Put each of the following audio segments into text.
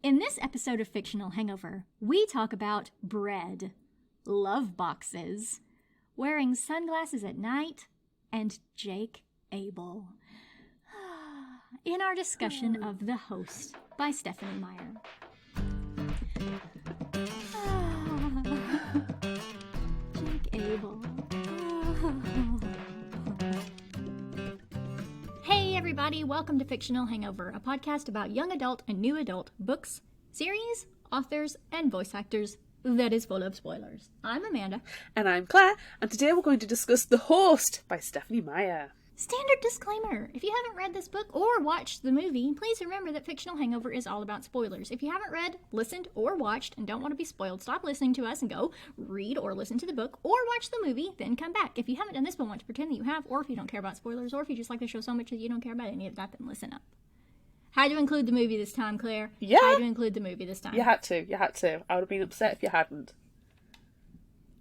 In this episode of Fictional Hangover, we talk about bread, love boxes, wearing sunglasses at night, and Jake Abel. In our discussion of The Host by Stephanie Meyer. Jake Abel. Hey everybody, welcome to Fictional Hangover, a podcast about young adult and new adult books, series, authors, and voice actors that is full of spoilers. I'm Amanda. And I'm Claire, and today we're going to discuss The Host by Stephanie Meyer. Standard disclaimer, if you haven't read this book or watched the movie, please remember that Fictional Hangover is all about spoilers. If you haven't read, listened, or watched and don't want to be spoiled, stop listening to us and go read or listen to the book or watch the movie, then come back. If you haven't done this but want to pretend that you have, or if you don't care about spoilers, or if you just like the show so much that you don't care about any of that, then listen up. Had to include the movie this time, Claire. Yeah. Had to include the movie this time. You had to. I would have been upset if you hadn't.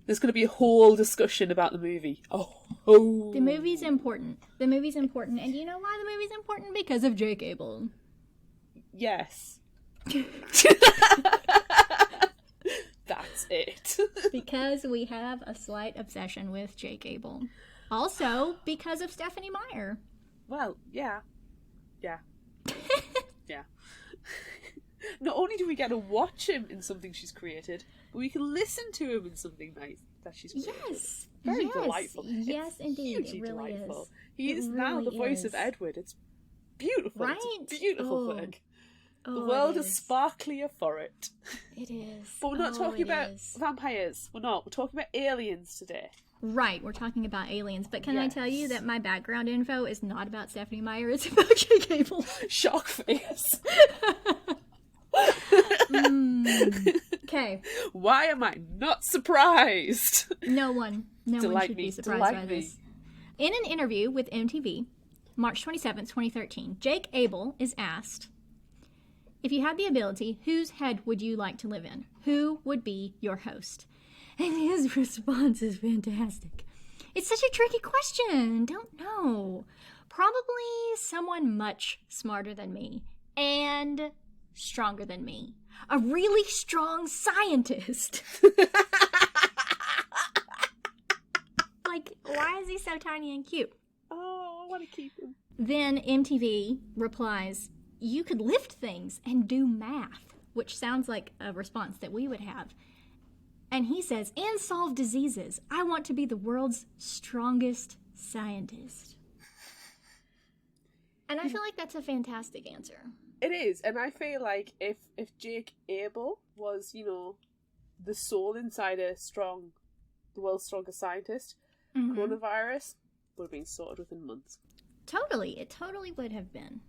There's going to be a whole discussion about the movie. Oh. The movie's important. The movie's important. And you know why the movie's important? Because of Jake Abel. Yes. That's it. Because we have a slight obsession with Jake Abel. Also, because of Stephanie Meyer. Well, yeah. Yeah. Yeah. Not only do we get to watch him in something she's created, but we can listen to him in something nice that she's created. Yes. Very delightful. Yes, it's indeed. Hugely It really delightful. is. He is now the voice of Edward. It's beautiful. Right? It's a beautiful thing. Oh, The world it is sparklier for it. It is. But we're not talking about is. vampires. We're not. We're talking about aliens today. Right, we're talking about aliens. But can I tell you Yes. that my background info is not about Stephanie Meyer, it's about Jake Abel. Shock face. Okay. Why am I not surprised? No one should be surprised by me. this. In an interview with MTV, March 27th, 2013, Jake Abel is asked, if you had the ability, whose head would you like to live in? Who would be your host? And his response is fantastic. It's such a tricky question. Don't know. Probably someone much smarter than me and stronger than me. A really strong scientist. Like, why is he so tiny and cute? Oh, I want to keep him. Then MTV replies, you could lift things and do math, which sounds like a response that we would have. And he says, and solve diseases. I want to be the world's strongest scientist. And I feel like that's a fantastic answer. It is, and I feel like if Jake Abel was, the soul inside the world's strongest scientist, coronavirus would have been sorted within months. Totally, it totally would have been.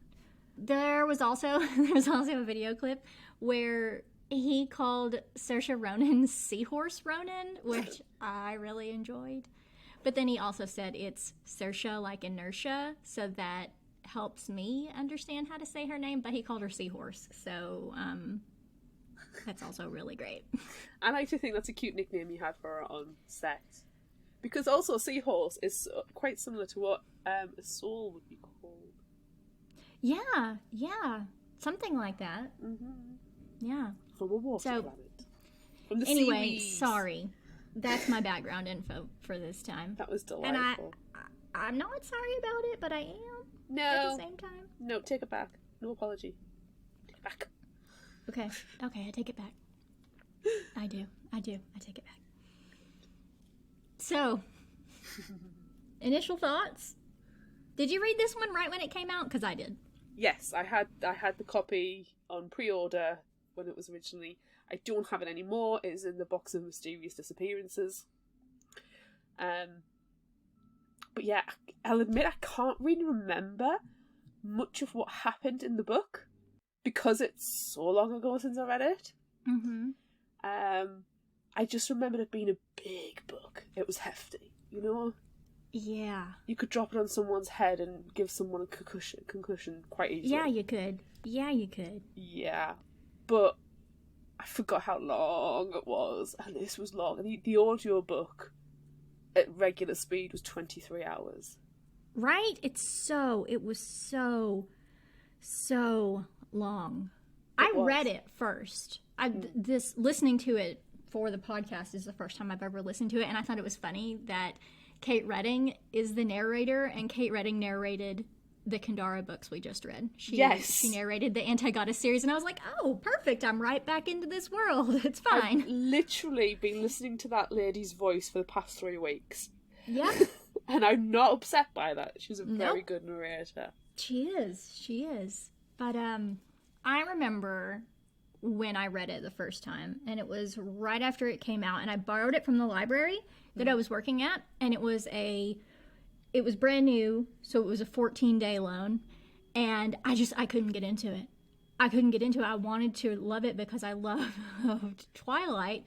There was also a video clip where he called Saoirse Ronan Seahorse Ronan, which I really enjoyed. But then he also said it's Saoirse like inertia, so that helps me understand how to say her name, but he called her Seahorse, so that's also really great. I like to think that's a cute nickname you had for her on set. Because also Seahorse is quite similar to what a soul would be called. Yeah, something like that. Mm-hmm. Yeah. From a water planet. From the anyway, seaweeds. Sorry. That's my background info for this time. That was delightful. And I'm not sorry about it, but I am. No. At the same time. No, take it back. No apology. Take it back. Okay, I take it back. I do. I take it back. So, initial thoughts? Did you read this one right when it came out? Because I did. Yes, I had the copy on pre-order when it was originally. I don't have it anymore. It is in the box of Mysterious Disappearances. But yeah, I'll admit I can't really remember much of what happened in the book because it's so long ago since I read it. Mm-hmm. I just remembered it being a big book. It was hefty, Yeah. You could drop it on someone's head and give someone a concussion quite easily. Yeah, you could. Yeah. But I forgot how long it was, and this was long. And the audio book at regular speed was 23 hours. Right? It was so long. I read it first. Listening to it for the podcast is the first time I've ever listened to it, and I thought it was funny that Kate Redding is the narrator, and Kate Redding narrated the Kandara books we just read. She narrated the Anti-Goddess series, and I was like, oh, perfect, I'm right back into this world. It's fine. I've literally been listening to that lady's voice for the past 3 weeks. Yeah. And I'm not upset by that. She's a very good narrator. She is. But I remember when I read it the first time, and it was right after it came out, and I borrowed it from the library that I was working at, and it was brand new, so it was a 14-day loan, and I couldn't get into it. I wanted to love it because I loved Twilight,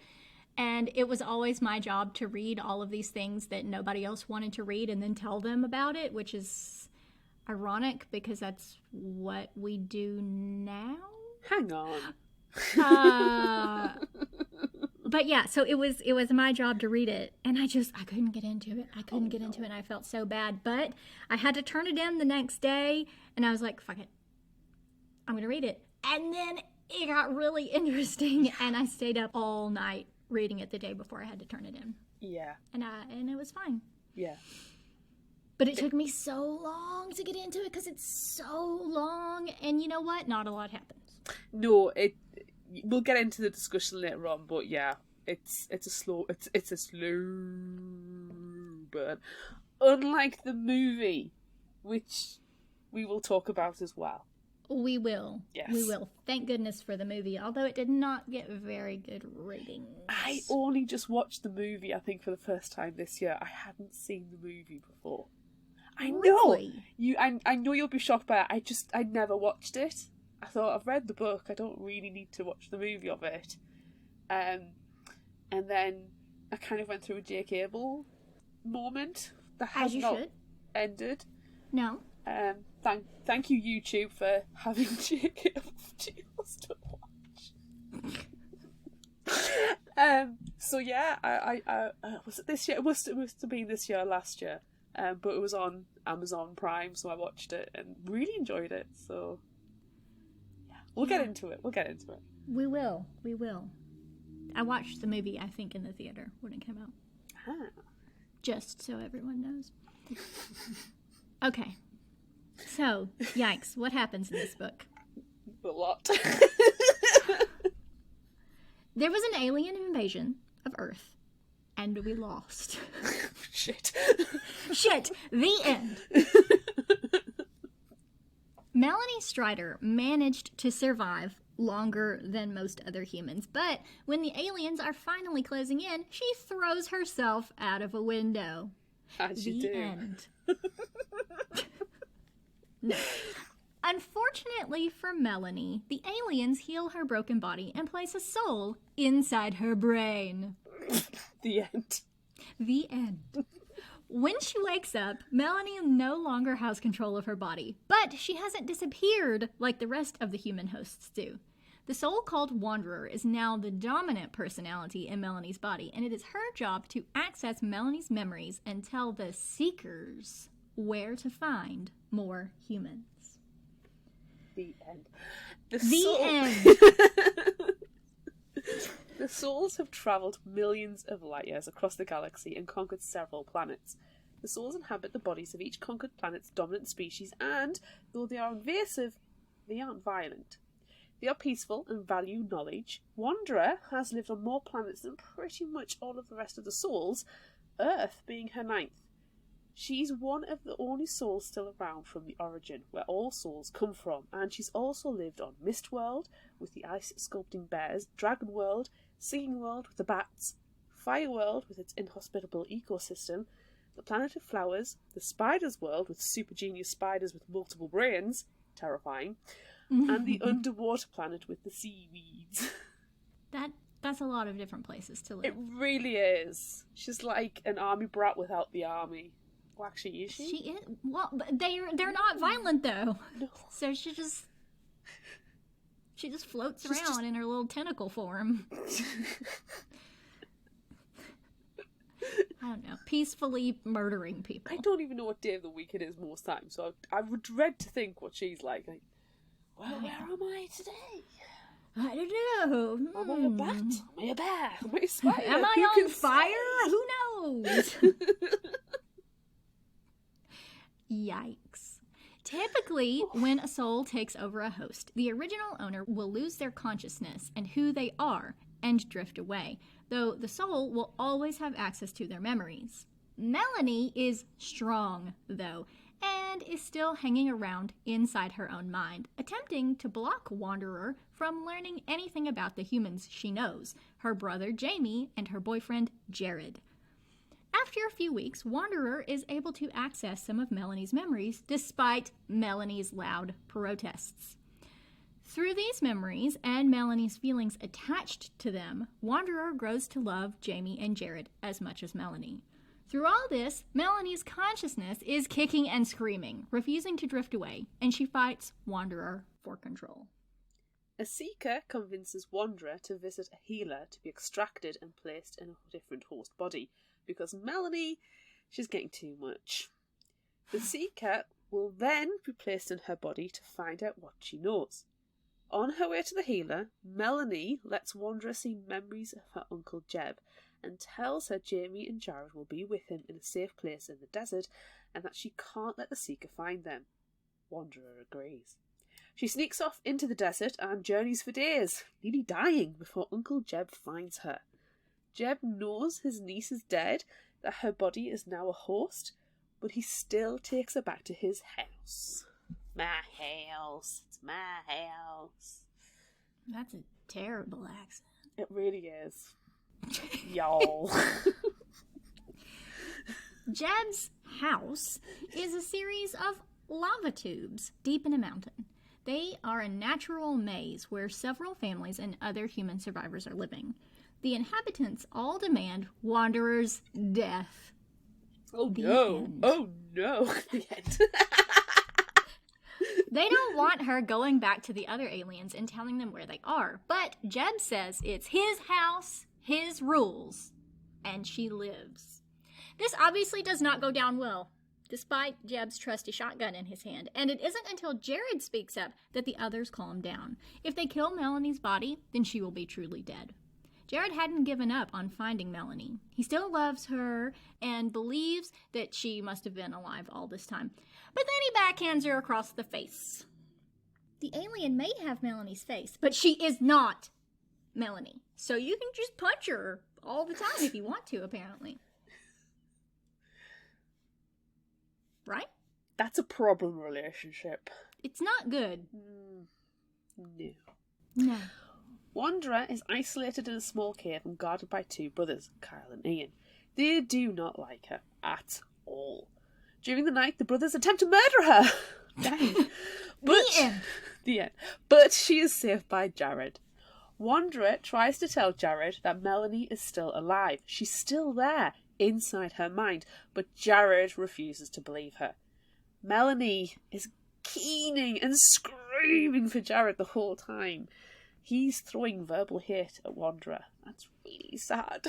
and it was always my job to read all of these things that nobody else wanted to read and then tell them about it, which is ironic because that's what we do now. Hang on. But yeah, so it was my job to read it, and I couldn't get into it. And I felt so bad. But I had to turn it in the next day, and I was like, fuck it. I'm going to read it. And then it got really interesting, and I stayed up all night reading it the day before I had to turn it in. Yeah. And it was fine. Yeah. But it took me so long to get into it because it's so long, and you know what? Not a lot happens. No, we'll get into the discussion later on, but yeah, it's a slow burn. Unlike the movie, which we will talk about as well. We will. Yes. We will. Thank goodness for the movie, although it did not get very good ratings. I only just watched the movie, I think, for the first time this year. I hadn't seen the movie before. I know. Really? I know you'll be shocked by it. I never watched it. I thought, I've read the book, I don't really need to watch the movie of it. And then I kind of went through a Jake Abel moment that has not ended. No. Thank you, YouTube, for having Jake Abel videos to watch. So yeah, I was it this year? It must have been this year, last year. But it was on Amazon Prime, so I watched it and really enjoyed it. So yeah, we'll get into it. We will. I watched the movie, I think, in the theater when it came out. Ah. Just so everyone knows. Okay. So, yikes, what happens in this book? A lot. There was an alien invasion of Earth, and we lost. Shit. The end. Melanie Strider managed to survive longer than most other humans, but when the aliens are finally closing in, she throws herself out of a window. As you do. End. No. Unfortunately for Melanie, the aliens heal her broken body and place a soul inside her brain. The end. The end. When she wakes up, Melanie no longer has control of her body, but she hasn't disappeared like the rest of the human hosts do. The soul called Wanderer is now the dominant personality in Melanie's body, and it is her job to access Melanie's memories and tell the Seekers where to find more humans. The end. End. The souls have travelled millions of light years across the galaxy and conquered several planets. The souls inhabit the bodies of each conquered planet's dominant species, and, though they are invasive, they aren't violent. They are peaceful and value knowledge. Wanderer has lived on more planets than pretty much all of the rest of the souls, Earth being her 9th. She's one of the only souls still around from the origin, where all souls come from, and she's also lived on Mistworld, with the ice sculpting bears, Dragon World, Singing World with the bats, Fire World with its inhospitable ecosystem, the Planet of Flowers, the Spiders World with super genius spiders with multiple brains, terrifying, and the Underwater Planet with the seaweeds. That's a lot of different places to live. It really is. She's like an army brat without the army. Well, actually, is she? She is. Well, they're not violent though. No. So she just floats around in her little tentacle form. I don't know, peacefully murdering people. I don't even know what day of the week it is most times, so I would dread to think what she's like. Well, where am I today? I don't know. Am I a bat? Am I a bear? Am I a spider? Am I Who on can fire? say? Who knows? Yikes. Typically, when a soul takes over a host, the original owner will lose their consciousness and who they are and drift away, though the soul will always have access to their memories. Melanie is strong, though, and is still hanging around inside her own mind, attempting to block Wanderer from learning anything about the humans she knows, her brother Jamie and her boyfriend Jared. After a few weeks, Wanderer is able to access some of Melanie's memories, despite Melanie's loud protests. Through these memories and Melanie's feelings attached to them, Wanderer grows to love Jamie and Jared as much as Melanie. Through all this, Melanie's consciousness is kicking and screaming, refusing to drift away, and she fights Wanderer for control. A seeker convinces Wanderer to visit a healer to be extracted and placed in a different host body, because Melanie, she's getting too much. The seeker will then be placed in her body to find out what she knows. On her way to the healer, Melanie lets Wanderer see memories of her uncle Jeb and tells her Jamie and Jared will be with him in a safe place in the desert and that she can't let the seeker find them. Wanderer agrees. She sneaks off into the desert and journeys for days, nearly dying before Uncle Jeb finds her. Jeb knows his niece is dead, that her body is now a host, but he still takes her back to his house. My house. It's my house. That's a terrible accent. It really is. Y'all. Jeb's house is a series of lava tubes deep in a mountain. They are a natural maze where several families and other human survivors are living. The inhabitants all demand Wanderer's death. Oh The no. end. Oh no. The end. They don't want her going back to the other aliens and telling them where they are, but Jeb says it's his house, his rules, and she lives. This obviously does not go down well, despite Jeb's trusty shotgun in his hand, and it isn't until Jared speaks up that the others calm down. If they kill Melanie's body, then she will be truly dead. Jared hadn't given up on finding Melanie. He still loves her and believes that she must have been alive all this time. But then he backhands her across the face. The alien may have Melanie's face, but she is not Melanie. So you can just punch her all the time if you want to, apparently. Right? That's a problem relationship. It's not good. No. No. Wanderer is isolated in a small cave and guarded by two brothers, Kyle and Ian. They do not like her at all. During the night, the brothers attempt to murder her. Dang. The end. But she is saved by Jared. Wanderer tries to tell Jared that Melanie is still alive. She's still there, inside her mind, but Jared refuses to believe her. Melanie is keening and screaming for Jared the whole time. He's throwing verbal hate at Wanderer. That's really sad.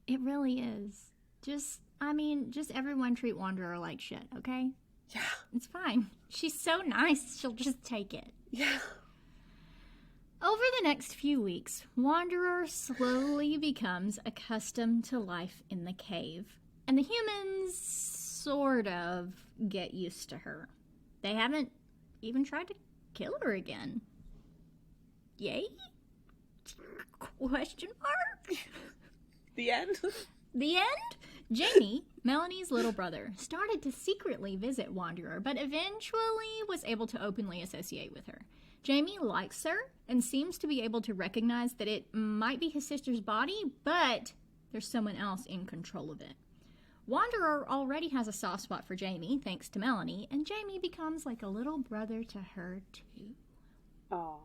It really is. Just everyone treat Wanderer like shit, okay? Yeah. It's fine. She's so nice, she'll just take it. Yeah. Over the next few weeks, Wanderer slowly becomes accustomed to life in the cave, and the humans sort of get used to her. They haven't even tried to kill her again. Yay? Question mark? The end? The end? Jamie, Melanie's little brother, started to secretly visit Wanderer, but eventually was able to openly associate with her. Jamie likes her and seems to be able to recognize that it might be his sister's body, but there's someone else in control of it. Wanderer already has a soft spot for Jamie, thanks to Melanie, and Jamie becomes like a little brother to her, too. Aww.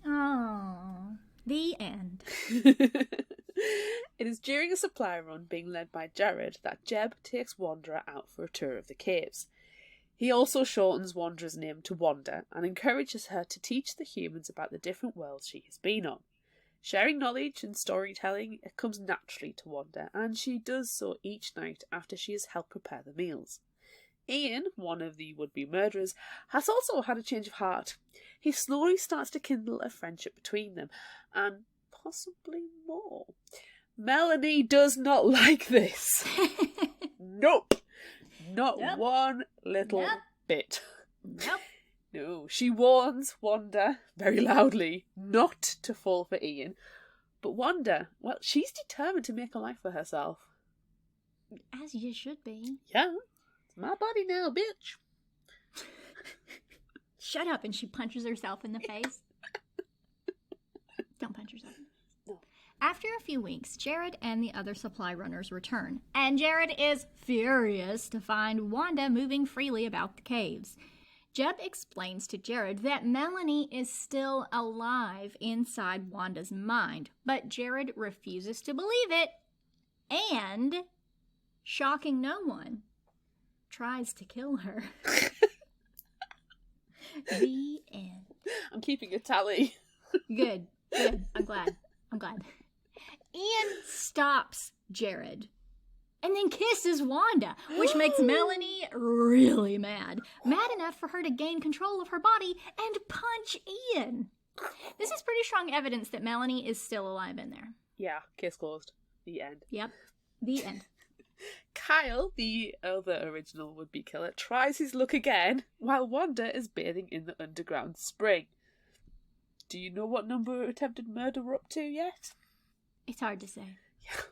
Aww. The end. It is during a supply run being led by Jared that Jeb takes Wanderer out for a tour of the caves. He also shortens Wanderer's name to Wanda and encourages her to teach the humans about the different worlds she has been on. Sharing knowledge and storytelling, it comes naturally to Wanda, and she does so each night after she has helped prepare the meals. Ian, one of the would-be murderers, has also had a change of heart. He slowly starts to kindle a friendship between them, and possibly more. Melanie does not like this. Nope. Not one little bit. Nope. No, she warns Wanda very loudly not to fall for Ian. But Wanda, well, she's determined to make a life for herself. As you should be. Yeah. It's my body now, bitch. Shut up, and she punches herself in the face. Don't punch yourself. No. After a few weeks, Jared and the other supply runners return, and Jared is furious to find Wanda moving freely about the caves. Jeb explains to Jared that Melanie is still alive inside Wanda's mind, but Jared refuses to believe it, and, shocking no one, tries to kill her. The end. I'm keeping a tally. Good. I'm glad. Ian stops Jared and then kisses Wanda, which makes Melanie really mad. Mad enough for her to gain control of her body and punch Ian. This is pretty strong evidence that Melanie is still alive in there. Yeah, case closed. The end. Yep. The end. Kyle, the other original would-be killer, tries his luck again while Wanda is bathing in the underground spring. Do you know what number attempted murder we're up to yet? It's hard to say. Yeah.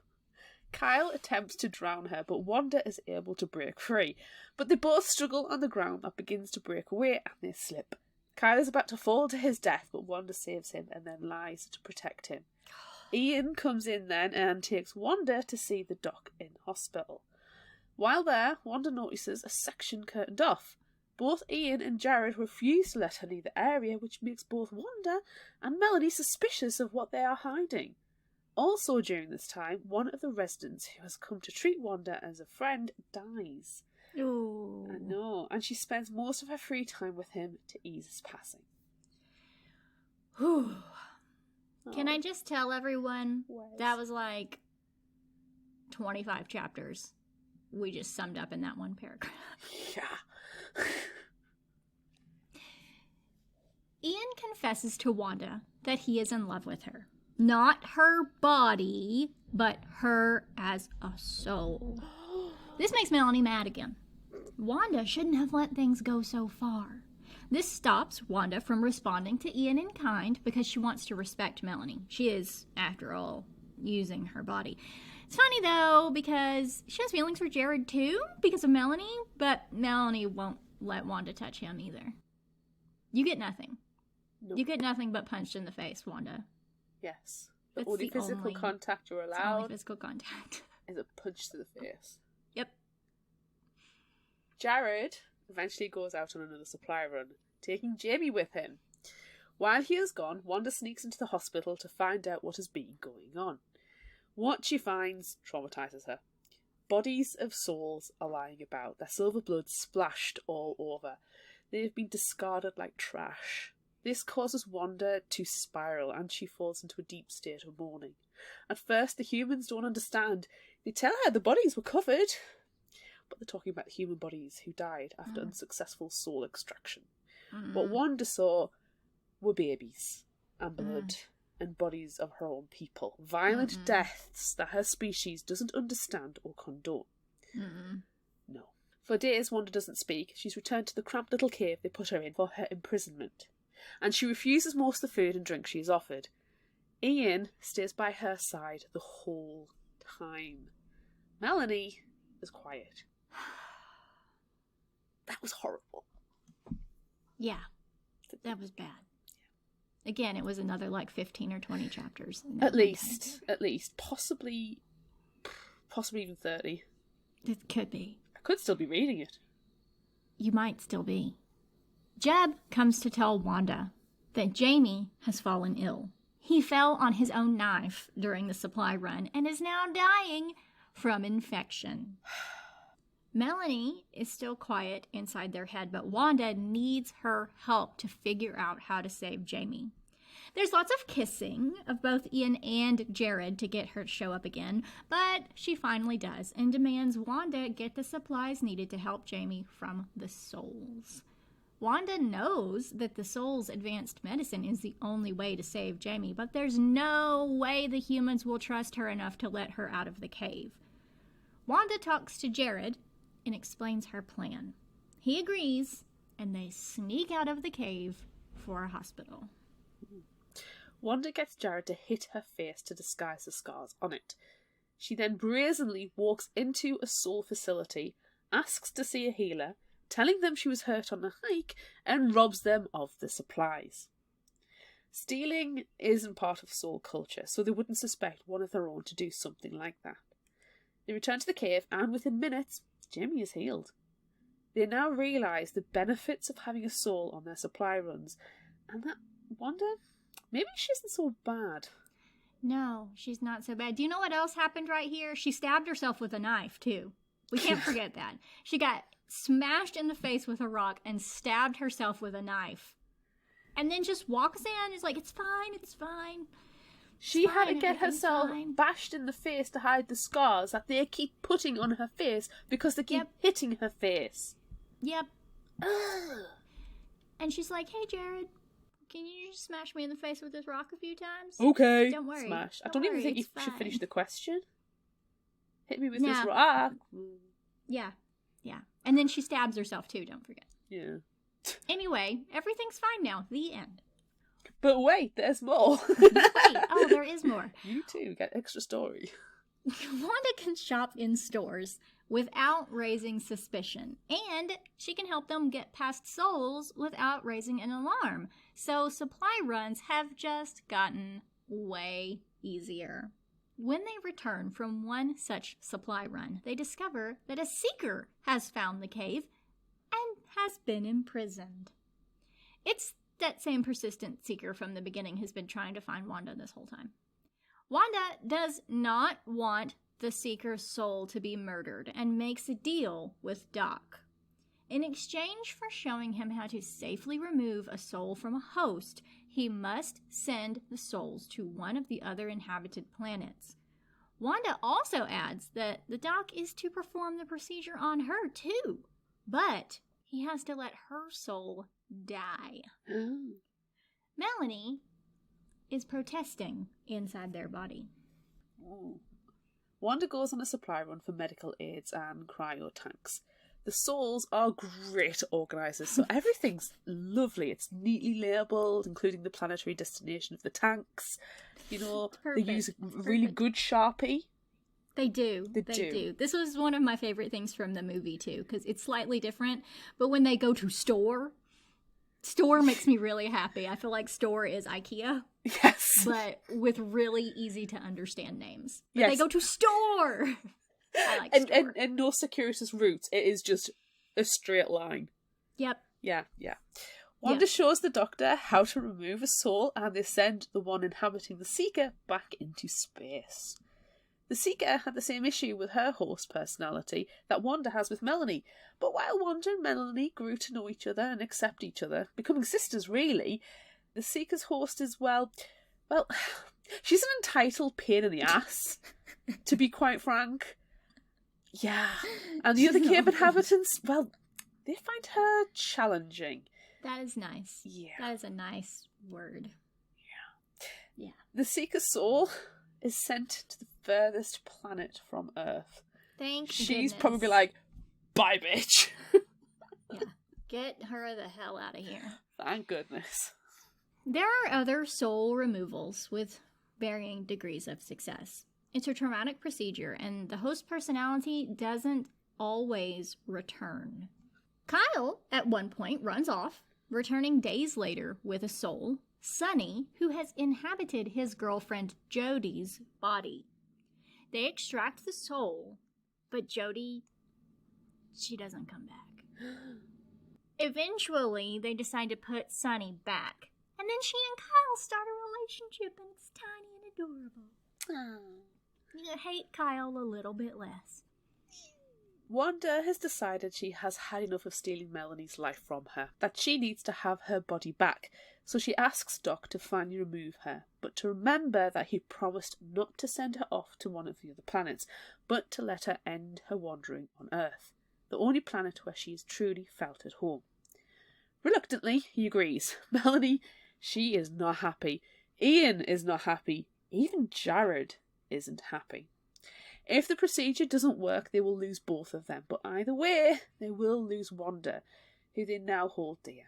Kyle attempts to drown her, but Wanda is able to break free. But they both struggle on the ground that begins to break away and they slip. Kyle is about to fall to his death, but Wanda saves him and then lies to protect him. Ian comes in then and takes Wanda to see the doc in hospital. While there, Wanda notices a section curtained off. Both Ian and Jared refuse to let her leave the area, which makes both Wanda and Melanie suspicious of what they are hiding. Also during this time, one of the residents who has come to treat Wanda as a friend dies. Ooh. I know, and she spends most of her free time with him to ease his passing. Whew. Can I just tell everyone that was like 25 chapters we just summed up in that one paragraph? Yeah. Ian confesses to Wanda that he is in love with her. Not her body, but her as a soul. This makes Melanie mad again. Wanda shouldn't have let things go so far. This stops Wanda from responding to Ian in kind because she wants to respect Melanie. She is, after all, using her body. It's funny, though, because she has feelings for Jared, too, because of Melanie, but Melanie won't let Wanda touch him either. You get nothing. Nope. You get nothing but punched in the face, Wanda. Yes. The only physical contact you're Only allowed physical contact. is a punch to the face. Yep. Jared eventually goes out on another supply run, taking Jamie with him. While he is gone, Wanda sneaks into the hospital to find out what has been going on. What she finds traumatises her. Bodies of souls are lying about, their silver blood splashed all over. They have been discarded like trash. This causes Wanda to spiral and she falls into a deep state of mourning. At first, the humans don't understand. They tell her the bodies were covered, but they're talking about the human bodies who died after unsuccessful soul extraction. What Wanda saw were babies and blood and bodies of her own people. Violent deaths that her species doesn't understand or condone. No. For days, Wanda doesn't speak. She's returned to the cramped little cave they put her in for her imprisonment. And she refuses most of the food and drink she is offered. Ian stays by her side the whole time. Melanie is quiet. That was horrible. Yeah, that was bad. Again, it was another like 15 or 20 chapters. At least. Possibly even 30. It could be. I could still be reading it. You might still be. Jeb comes to tell Wanda that Jamie has fallen ill. He fell on his own knife during the supply run and is now dying from infection. Melanie is still quiet inside their head, but Wanda needs her help to figure out how to save Jamie. There's lots of kissing of both Ian and Jared to get her to show up again, but she finally does and demands Wanda get the supplies needed to help Jamie from the souls. Wanda knows that the souls' advanced medicine is the only way to save Jamie, but there's no way the humans will trust her enough to let her out of the cave. Wanda talks to Jared and explains her plan. He agrees, and they sneak out of the cave for a hospital. Wanda gets Jared to hit her face to disguise the scars on it. She then brazenly walks into a soul facility, asks to see a healer, telling them she was hurt on a hike, and robs them of the supplies. Stealing isn't part of soul culture, so they wouldn't suspect one of their own to do something like that. They return to the cave, and within minutes, Jamie is healed. They now realise the benefits of having a soul on their supply runs, and that Wanda, maybe she isn't so bad. No, she's not so bad. Do you know what else happened right here? She stabbed herself with a knife, too. We can't forget that. She got smashed in the face with a rock and stabbed herself with a knife. And then just walks in and is like, it's fine, it's fine. She had to get herself bashed in the face to hide the scars that they keep putting on her face because they keep hitting her face. Yep. And she's like, hey, Jared, can you just smash me in the face with this rock a few times? Okay. Don't worry. Smash. I don't even think you should finish the question. Hit me with this No. rock. Yeah. And then she stabs herself, too, don't forget. Yeah. Anyway, everything's fine now. The end. But wait, there's more. Wait, there is more. You too, get extra story. Wanda can shop in stores without raising suspicion, and she can help them get past souls without raising an alarm. So supply runs have just gotten way easier. When they return from one such supply run, they discover that a seeker has found the cave and has been imprisoned. It's that same persistent seeker from the beginning who's been trying to find Wanda this whole time. Wanda does not want the seeker's soul to be murdered and makes a deal with Doc. In exchange for showing him how to safely remove a soul from a host, he must send the souls to one of the other inhabited planets. Wanda also adds that the Doc is to perform the procedure on her too, but he has to let her soul die. Melanie is protesting inside their body. Wanda goes on a supply run for medical aids and cryo tanks. The souls are great organisers, so everything's lovely. It's neatly labelled, including the planetary destination of the tanks. You know, Perfect. They use a really good Sharpie. They do. They do. This was one of my favorite things from the movie, too, because it's slightly different. But when they go to store makes me really happy. I feel like store is IKEA. Yes. But with really easy to understand names. But yes. They go to store. I like store. And no circuitous routes. It is just a straight line. Yep. Yeah. Wanda shows the Doctor how to remove a soul, and they send the one inhabiting the Seeker back into space. The Seeker had the same issue with her host personality that Wanda has with Melanie, but while Wanda and Melanie grew to know each other and accept each other, becoming sisters really, the Seeker's host is, well, she's an entitled pain in the ass, to be quite frank. Yeah. And the other cave inhabitants, well, they find her challenging. That is nice. Yeah. That is a nice word. Yeah. The Seeker's soul is sent to the furthest planet from Earth. She's goodness. Probably like, bye, bitch. Yeah. Get her the hell out of here. Thank goodness. There are other soul removals with varying degrees of success. It's a traumatic procedure, and the host personality doesn't always return. Kyle, at one point, runs off, returning days later with a soul, Sonny, who has inhabited his girlfriend Jodie's body. They extract the soul, but Jodie, she doesn't come back. Eventually, they decide to put Sonny back, and then she and Kyle start a relationship, and it's tiny and adorable. You hate Kyle a little bit less. Wanda has decided she has had enough of stealing Melanie's life from her, that she needs to have her body back, so she asks Doc to finally remove her, but to remember that he promised not to send her off to one of the other planets, but to let her end her wandering on Earth, the only planet where she has truly felt at home. Reluctantly, he agrees. Melanie, she is not happy. Ian is not happy. Even Jared isn't happy. If the procedure doesn't work, they will lose both of them, but either way, they will lose Wanda, who they now hold dear.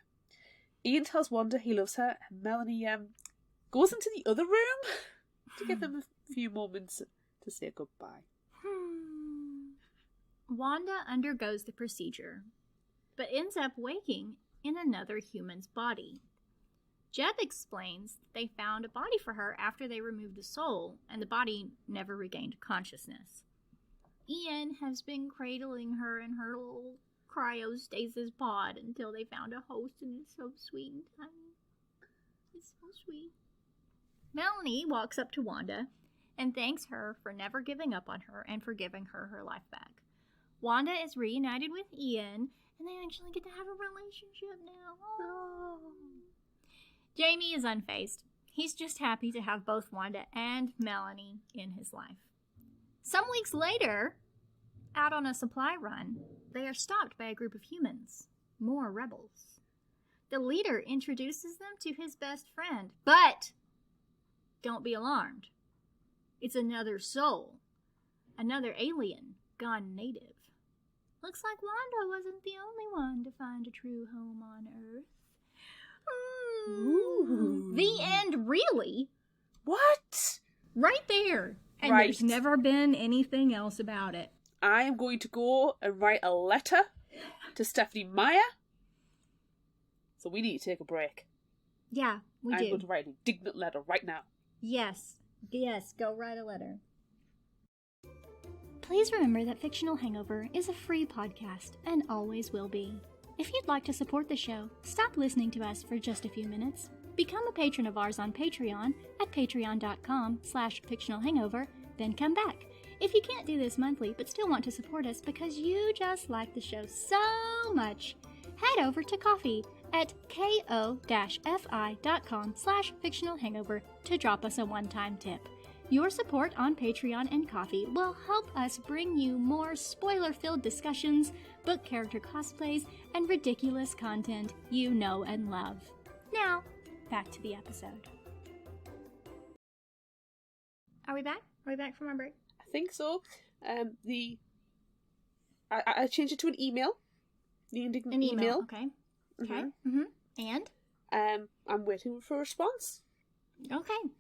Ian tells Wanda he loves her, and Melanie goes into the other room to give them a few moments to say goodbye. Wanda undergoes the procedure, but ends up waking in another human's body. Jeb explains they found a body for her after they removed the soul, and the body never regained consciousness. Ian has been cradling her in her little cryostasis pod until they found a host, and it's so sweet and tiny. It's so sweet. Melanie walks up to Wanda and thanks her for never giving up on her and for giving her her life back. Wanda is reunited with Ian, and they actually get to have a relationship now. Oh. Jamie is unfazed. He's just happy to have both Wanda and Melanie in his life. Some weeks later, out on a supply run, they are stopped by a group of humans, more rebels. The leader introduces them to his best friend, but don't be alarmed. It's another soul, another alien gone native. Looks like Wanda wasn't the only one to find a true home on Earth. Ooh. The end, really? What? Right there. And Right. There's never been anything else about it. I am going to go and write a letter to Stephanie Meyer. So we need to take a break. Yeah, we I'm do. going to write an indignant letter right now. Yes, go write a letter. Please remember that Fictional Hangover is a free podcast and always will be. If you'd like to support the show, stop listening to us for just a few minutes. Become a patron of ours on Patreon at patreon.com/fictionalhangover, then come back. If you can't do this monthly but still want to support us because you just like the show so much, head over to Ko-fi at ko-fi.com/fictionalhangover to drop us a one-time tip. Your support on Patreon and Ko-fi will help us bring you more spoiler-filled discussions, book character cosplays, and ridiculous content you know and love. Now, back to the episode. Are we back? Are we back from our break? I think so. I changed it to an email. The indignant An email. Okay. Okay. Mhm. And? I'm waiting for a response. Okay.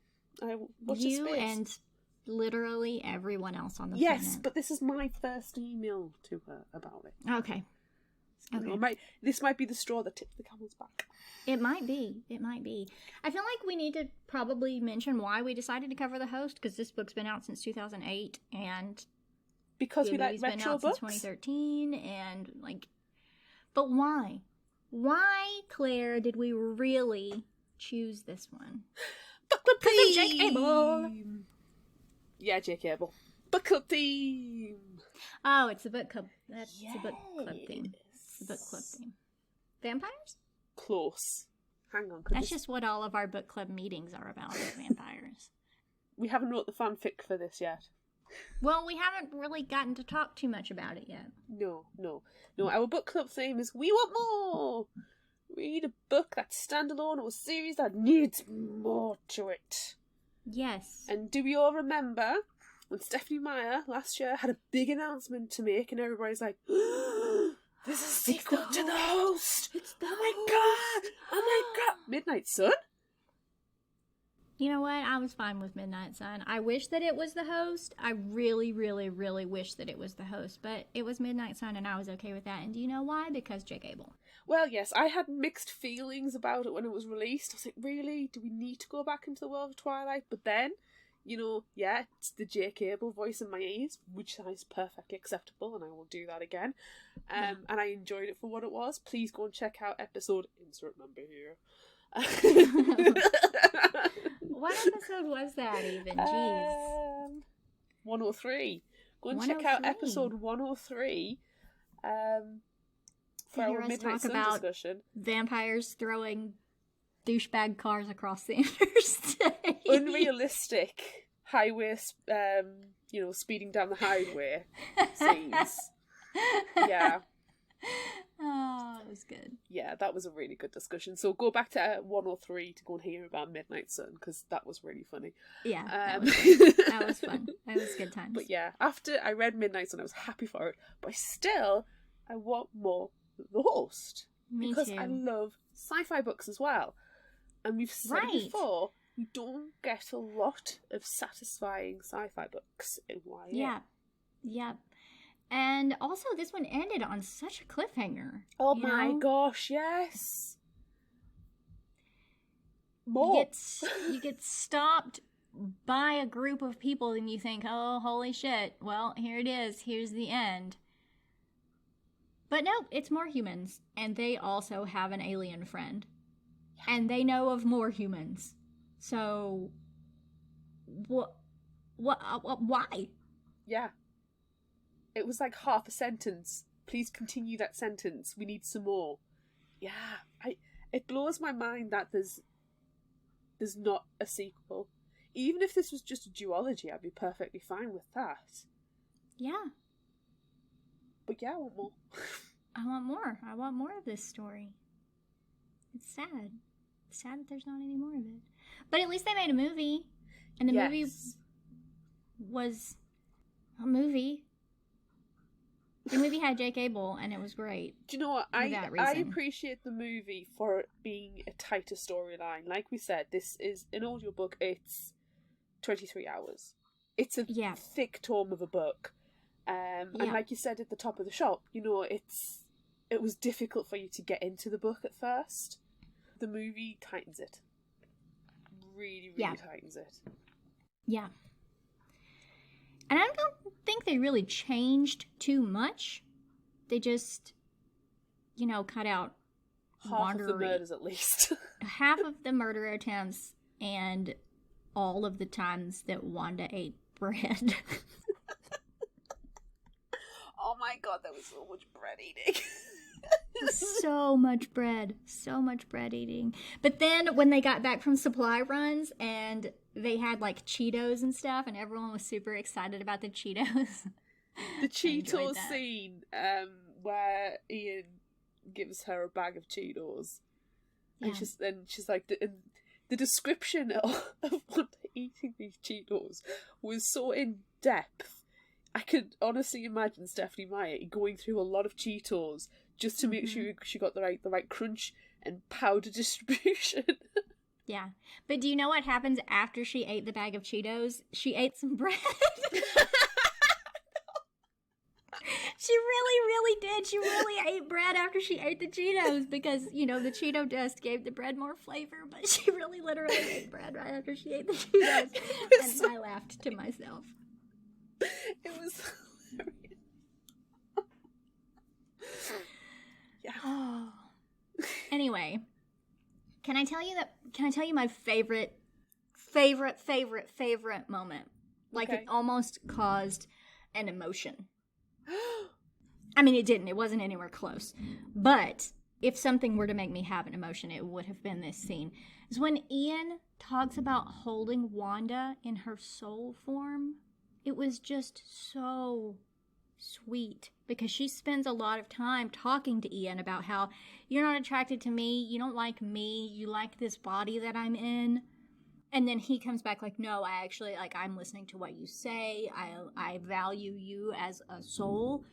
Watch You the space. and literally everyone else on the Yes, planet. but this is my first email to her about it. Okay. Okay. This might be the straw that tips the camel's back. It might be. It might be. I feel like we need to probably mention why we decided to cover The Host, because this book's been out since 2008, and Because we like movie's been retro out books. since 2013, and but why? Why, Claire, did we really choose this one? Book club Because theme! of Jake Abel. Yeah, Jake Abel. Book club theme! Oh, it's a book club. That's a book club theme. It's a book club theme. Vampires? Close. Hang on. That's just what all of our book club meetings are about, vampires. We haven't wrote the fanfic for this yet. Well, we haven't really gotten to talk too much about it yet. No. Our book club theme is We Want More! Read a book that's standalone or a series that needs more to it. Yes. And do we all remember when Stephanie Meyer last year had a big announcement to make and everybody's like, there's a sequel to The Host! Oh my god! Midnight Sun? You know what? I was fine with Midnight Sun. I wish that it was The Host. I really, really, really wish that it was The Host. But it was Midnight Sun and I was okay with that. And do you know why? Because Jake Abel. Well, yes, I had mixed feelings about it when it was released. I was like, really? Do we need to go back into the world of Twilight? But then, it's the Jake Abel voice in my ears, which is perfectly acceptable, and I will do that again. And I enjoyed it for what it was. Please go and check out episode insert number here. What episode was that even? Jeez. 103. Go and check out episode 103 for hear our us Midnight talk Sun about discussion. vampires throwing douchebag cars across the interstate. Unrealistic highway, speeding down the highway scenes. Yeah. Oh, it was good. Yeah, that was a really good discussion. So go back to 103 to go and hear about Midnight Sun, because that was really funny. Yeah, that was fun. That was fun. That was good times. But yeah, after I read Midnight Sun, I was happy for it. But I want more of The Host. Me because too. I love sci-fi books as well. And we've said it before, we don't get a lot of satisfying sci-fi books in YA. Yeah. Yep. And also, this one ended on such a cliffhanger. Oh my gosh, yes. More. You get stopped by a group of people and you think, oh, holy shit, well, here it is. Here's the end. But no, it's more humans. And they also have an alien friend. And they know of more humans. So, why? Yeah. It was like half a sentence. Please continue that sentence. We need some more. Yeah. It blows my mind that there's not a sequel. Even if this was just a duology, I'd be perfectly fine with that. Yeah. But yeah, I want more. I want more. I want more of this story. It's sad. It's sad that there's not any more of it. But at least they made a movie. And the movie was a movie. The movie had Jake Abel, and it was great. Do you know what? I appreciate the movie for it being a tighter storyline. Like we said, this is an audiobook. It's 23 hours. It's a thick tome of a book. And like you said at the top of the shop, it was difficult for you to get into the book at first. The movie tightens it. Really, really tightens it. Yeah. And I don't think they really changed too much. They just, cut out half of the murders at least. Half of the murder attempts and all of the times that Wanda ate bread. Oh my god, there was so much bread eating. So much bread eating. But then when they got back from supply runs and they had like Cheetos and stuff and everyone was super excited about the Cheetos. The Cheetos scene where Ian gives her a bag of Cheetos. And she's like, the description of Wanda eating these Cheetos was so in depth. I could honestly imagine Stephanie Meyer going through a lot of Cheetos just to make sure she got the right crunch and powder distribution. Yeah. But do you know what happens after she ate the bag of Cheetos? She ate some bread. She really did. She really ate bread after she ate the Cheetos because, the Cheeto dust gave the bread more flavor, but she really literally ate bread right after she ate the Cheetos. And I laughed to myself. It was hilarious. Yeah. Oh. Anyway, can I tell you my favorite moment? Like it almost caused an emotion. I mean, it didn't. It wasn't anywhere close. But if something were to make me have an emotion, it would have been this scene. Is when Ian talks about holding Wanda in her soul form. It was just so sweet because she spends a lot of time talking to Ian about how you're not attracted to me, you don't like me, you like this body that I'm in. And then he comes back like, no, I actually, I'm listening to what you say. I value you as a soul.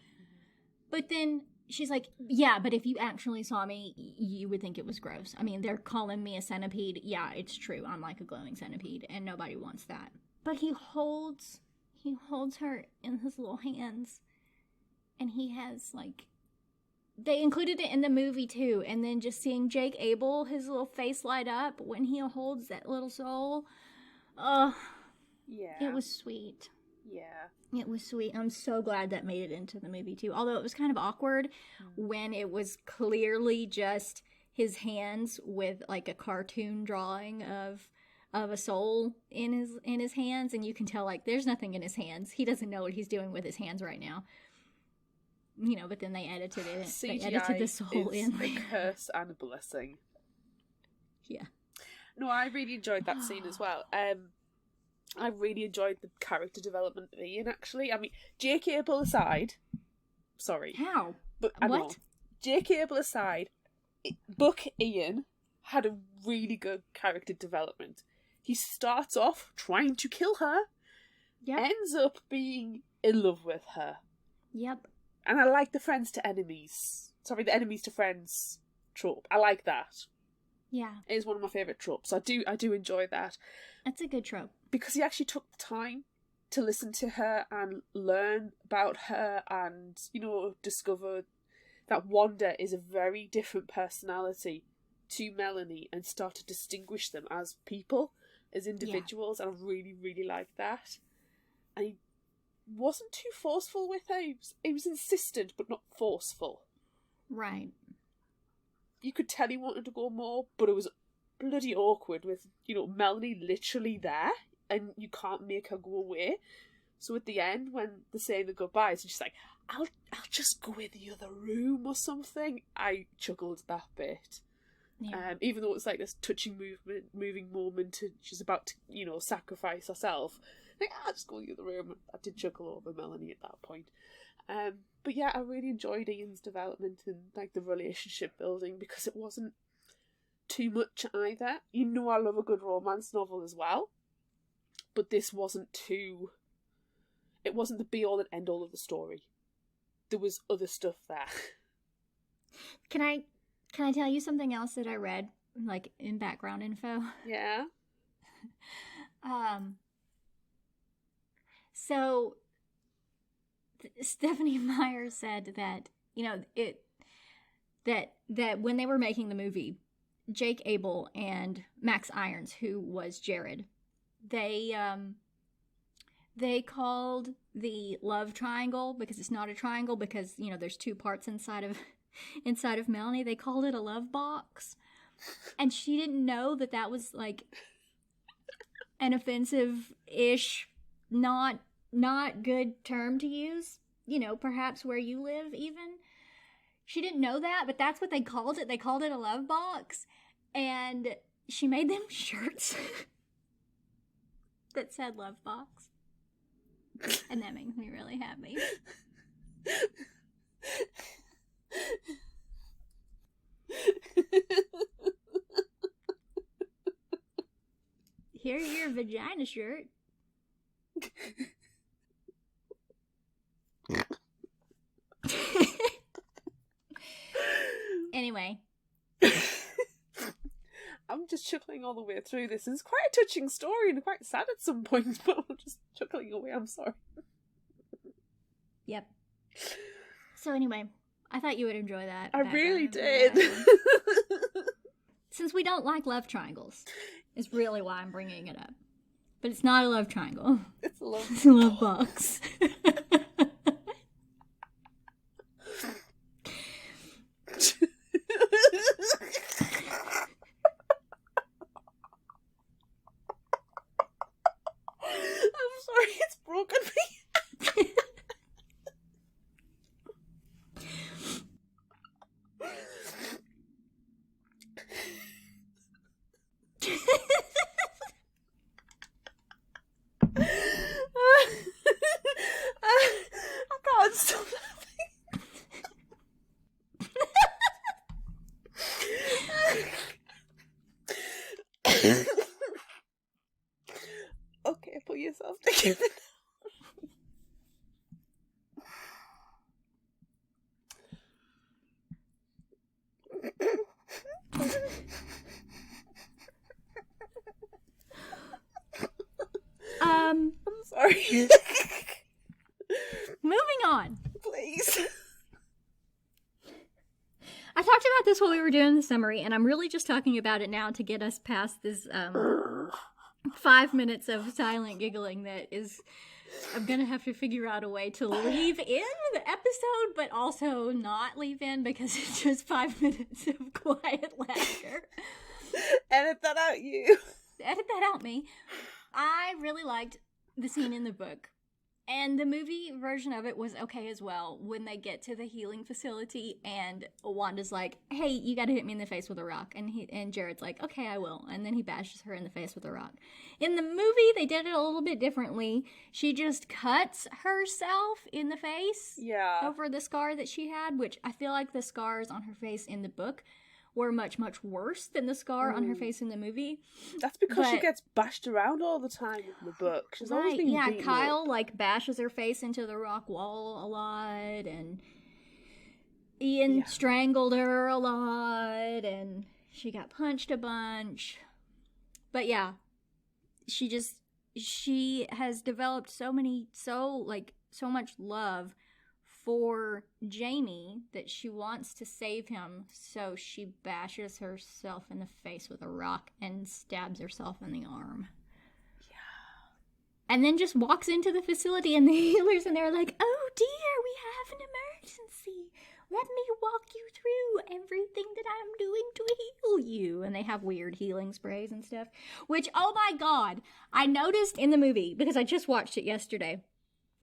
But then she's like, yeah, but if you actually saw me, you would think it was gross. I mean, they're calling me a centipede. Yeah, it's true. I'm like a glowing centipede and nobody wants that. But he holds her in his little hands. And he has, they included it in the movie, too. And then just seeing Jake Abel, his little face light up when he holds that little soul. Yeah. It was sweet. Yeah. It was sweet. I'm so glad that made it into the movie, too. Although it was kind of awkward when it was clearly just his hands with, a cartoon drawing of a soul in his hands, and you can tell there's nothing in his hands. He doesn't know what he's doing with his hands right now. but then they edited it. CGI They edited the soul is in. a curse and a blessing. Yeah. No, I really enjoyed that scene as well. I really enjoyed the character development of Ian, actually. I mean, Jake Abel aside... Sorry. How? But I know. What? Jake Abel aside, Buck Ian had a really good character development. He starts off trying to kill her, ends up being in love with her. Yep. And I like the the enemies to friends trope. I like that. Yeah. It is one of my favourite tropes. I do enjoy that. That's a good trope. Because he actually took the time to listen to her and learn about her and, discover that Wanda is a very different personality to Melanie and start to distinguish them as people, as individuals, and I really, really like that. And he wasn't too forceful with her. He was insistent, but not forceful. Right. You could tell he wanted to go more, but it was bloody awkward with, Melanie literally there, and you can't make her go away. So at the end, when they're saying the goodbyes, she's like, I'll just go in the other room or something. I chuckled at that bit. Yeah. Even though it was like this touching moving moment, and she's about to, sacrifice herself. Like, I'll just go in the other room. I did chuckle over Melanie at that point. But yeah, I really enjoyed Ian's development and like the relationship building because it wasn't too much either. I love a good romance novel as well, but this wasn't too. It wasn't the be all and end all of the story. There was other stuff there. Can I tell you something else that I read, like in background info? Yeah. So Stephanie Meyer said that that when they were making the movie, Jake Abel and Max Irons, who was Jared, they called the love triangle, because it's not a triangle because there's two parts inside of Melanie. They called it a love box, and she didn't know that was like an offensive-ish, not good term to use, perhaps where you live even. She didn't know that, but that's what they called it. They called it a love box, and she made them shirts that said love box. And that makes me really happy. Here's your vagina shirt. Anyway. I'm just chuckling all the way through this. It's quite a touching story and quite sad at some points, but I'm just chuckling away. I'm sorry. Yep. So anyway, I thought you would enjoy that. I really did. Since we don't like love triangles, is really why I'm bringing it up. But it's not a love triangle. It's a love, it's a love box. I'm sorry, it's broken me. I can't stop laughing. Okay, pull yourself together. I'm sorry. Moving on. Please. I talked about this while we were doing the summary, and I'm really just talking about it now to get us past this 5 minutes of silent giggling that is... I'm going to have to figure out a way to leave in the episode, but also not leave in, because it's just 5 minutes of quiet laughter. Edit that out, you. Edit that out, me. I really liked the scene in the book And the movie version of it was okay as well when they get to the healing facility and Wanda's like, hey, you gotta hit me in the face with a rock. And Jared's like, okay, I will. And then he bashes her in the face with a rock. In the movie, they did it a little bit differently. She just cuts herself in the face over the scar that she had, which I feel like the scars on her face in the book were much, much worse than the scar on her face in the movie. That's because she gets bashed around all the time in the book. She's always being beaten Kyle, up. like, bashes her face into the rock wall a lot, and Ian strangled her a lot, and she got punched a bunch. But yeah, she has developed so much love for Jamie that she wants to save him, so she bashes herself in the face with a rock and stabs herself in the arm. Yeah. And then just walks into the facility and the healers and they're like, oh dear, we have an emergency. Let me walk you through everything that I'm doing to heal you. And they have weird healing sprays and stuff. Which, oh my god, I noticed in the movie, because I just watched it yesterday,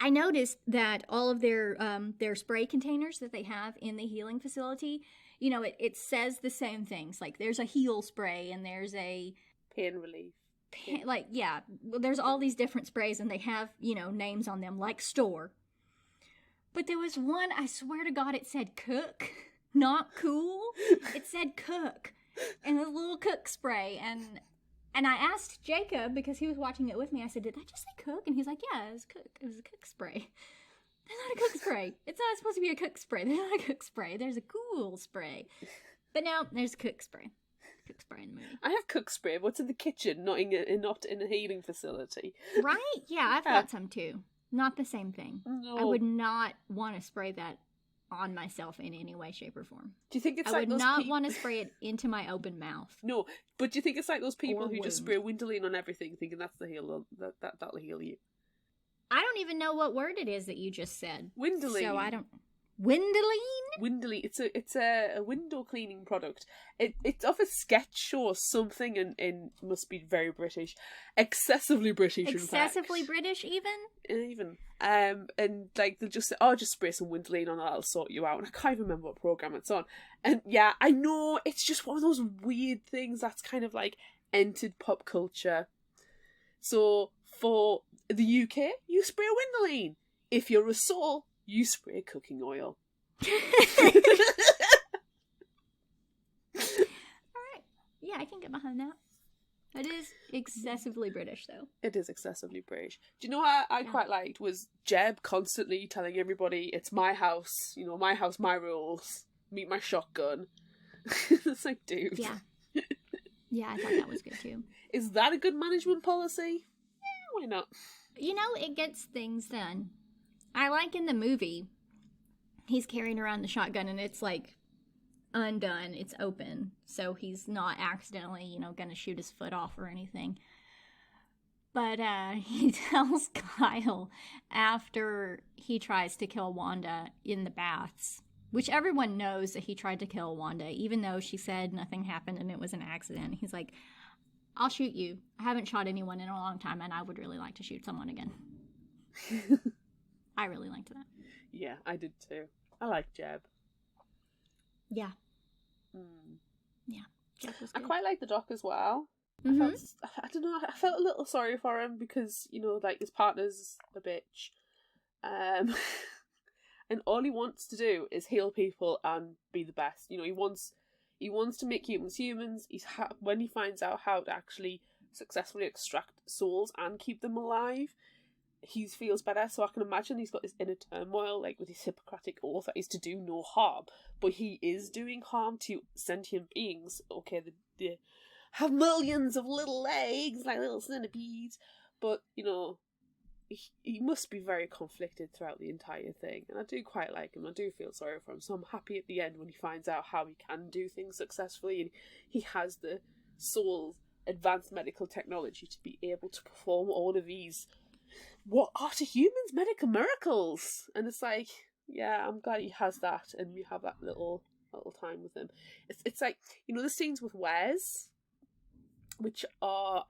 I noticed that all of their spray containers that they have in the healing facility, you know, it says the same things. Like, there's a heal spray and there's a... pain relief. There's all these different sprays and they have, you know, names on them, like store. But there was one, I swear to God, it said cook, not cool. It said cook, and a little cook spray, and I asked Jacob, because he was watching it with me, I said, did I just say cook? And he's like, yeah, it was cook. It was a cook spray. It's not a cook spray. It's not supposed to be a cook spray. There's not a cook spray. There's a cool spray. But no, there's a cook spray. Cook spray in the movie. I have cook spray, but it's in the kitchen, not in a healing facility. Right? Yeah, I've got some too. Not the same thing. No. I would not want to spray that on myself in any way, shape, or form. Do you think it's I like would those not want to spray it into my open mouth. No, but do you think it's like those people Or who wound. just spray Windoline on everything, thinking that's the heal that'll heal you? I don't even know what word it is that you just said. Windoline. So I don't... Windoline? Windoline. It's a window cleaning product. It's of a sketch or something, and must be very British, excessively British. Excessively British, even. And like they'll just say, "Oh, just spray some Windoline on that, that'll sort you out." And I can't even remember what program it's on. And yeah, I know it's just one of those weird things that's kind of like entered pop culture. So for the UK, you spray Windoline. If you're a soul, you spray cooking oil. Alright. Yeah, I can get behind that. It is excessively British, though. It is excessively British. Do you know what I quite liked was Jeb constantly telling everybody, it's my house, you know, my house, my rules, meet my shotgun. It's like, dude. Yeah. Yeah, I thought that was good, too. Is that a good management policy? Yeah, why not? You know, it gets things done. I like in the movie, he's carrying around the shotgun and it's like undone, it's open, so he's not accidentally, you know, gonna shoot his foot off or anything. But he tells Kyle after he tries to kill Wanda in the baths, which everyone knows that he tried to kill Wanda, even though she said nothing happened and it was an accident. He's like, I'll shoot you. I haven't shot anyone in a long time and I would really like to shoot someone again. I really liked that. Yeah, I did too. I like Jeb. Yeah. Yeah, Jeb was good. I quite like the Doc as well. Mm-hmm. I don't know, I felt a little sorry for him because, you know, like his partner's a bitch. And all he wants to do is heal people and be the best. You know, he wants to make humans humans. When he finds out how to actually successfully extract souls and keep them alive, he feels better. So I can imagine he's got this inner turmoil, like with his Hippocratic oath that is to do no harm, but he is doing harm to sentient beings. Okay, they have millions of little legs like little centipedes, but you know, he must be very conflicted throughout the entire thing, and I do quite like him. I do feel sorry for him, so I'm happy at the end when he finds out how he can do things successfully and he has the soul's advanced medical technology to be able to perform all of these what are to humans medical miracles. And it's like, yeah, I'm glad he has that and we have that little time with him. It's like, you know, the scenes with Wes, which are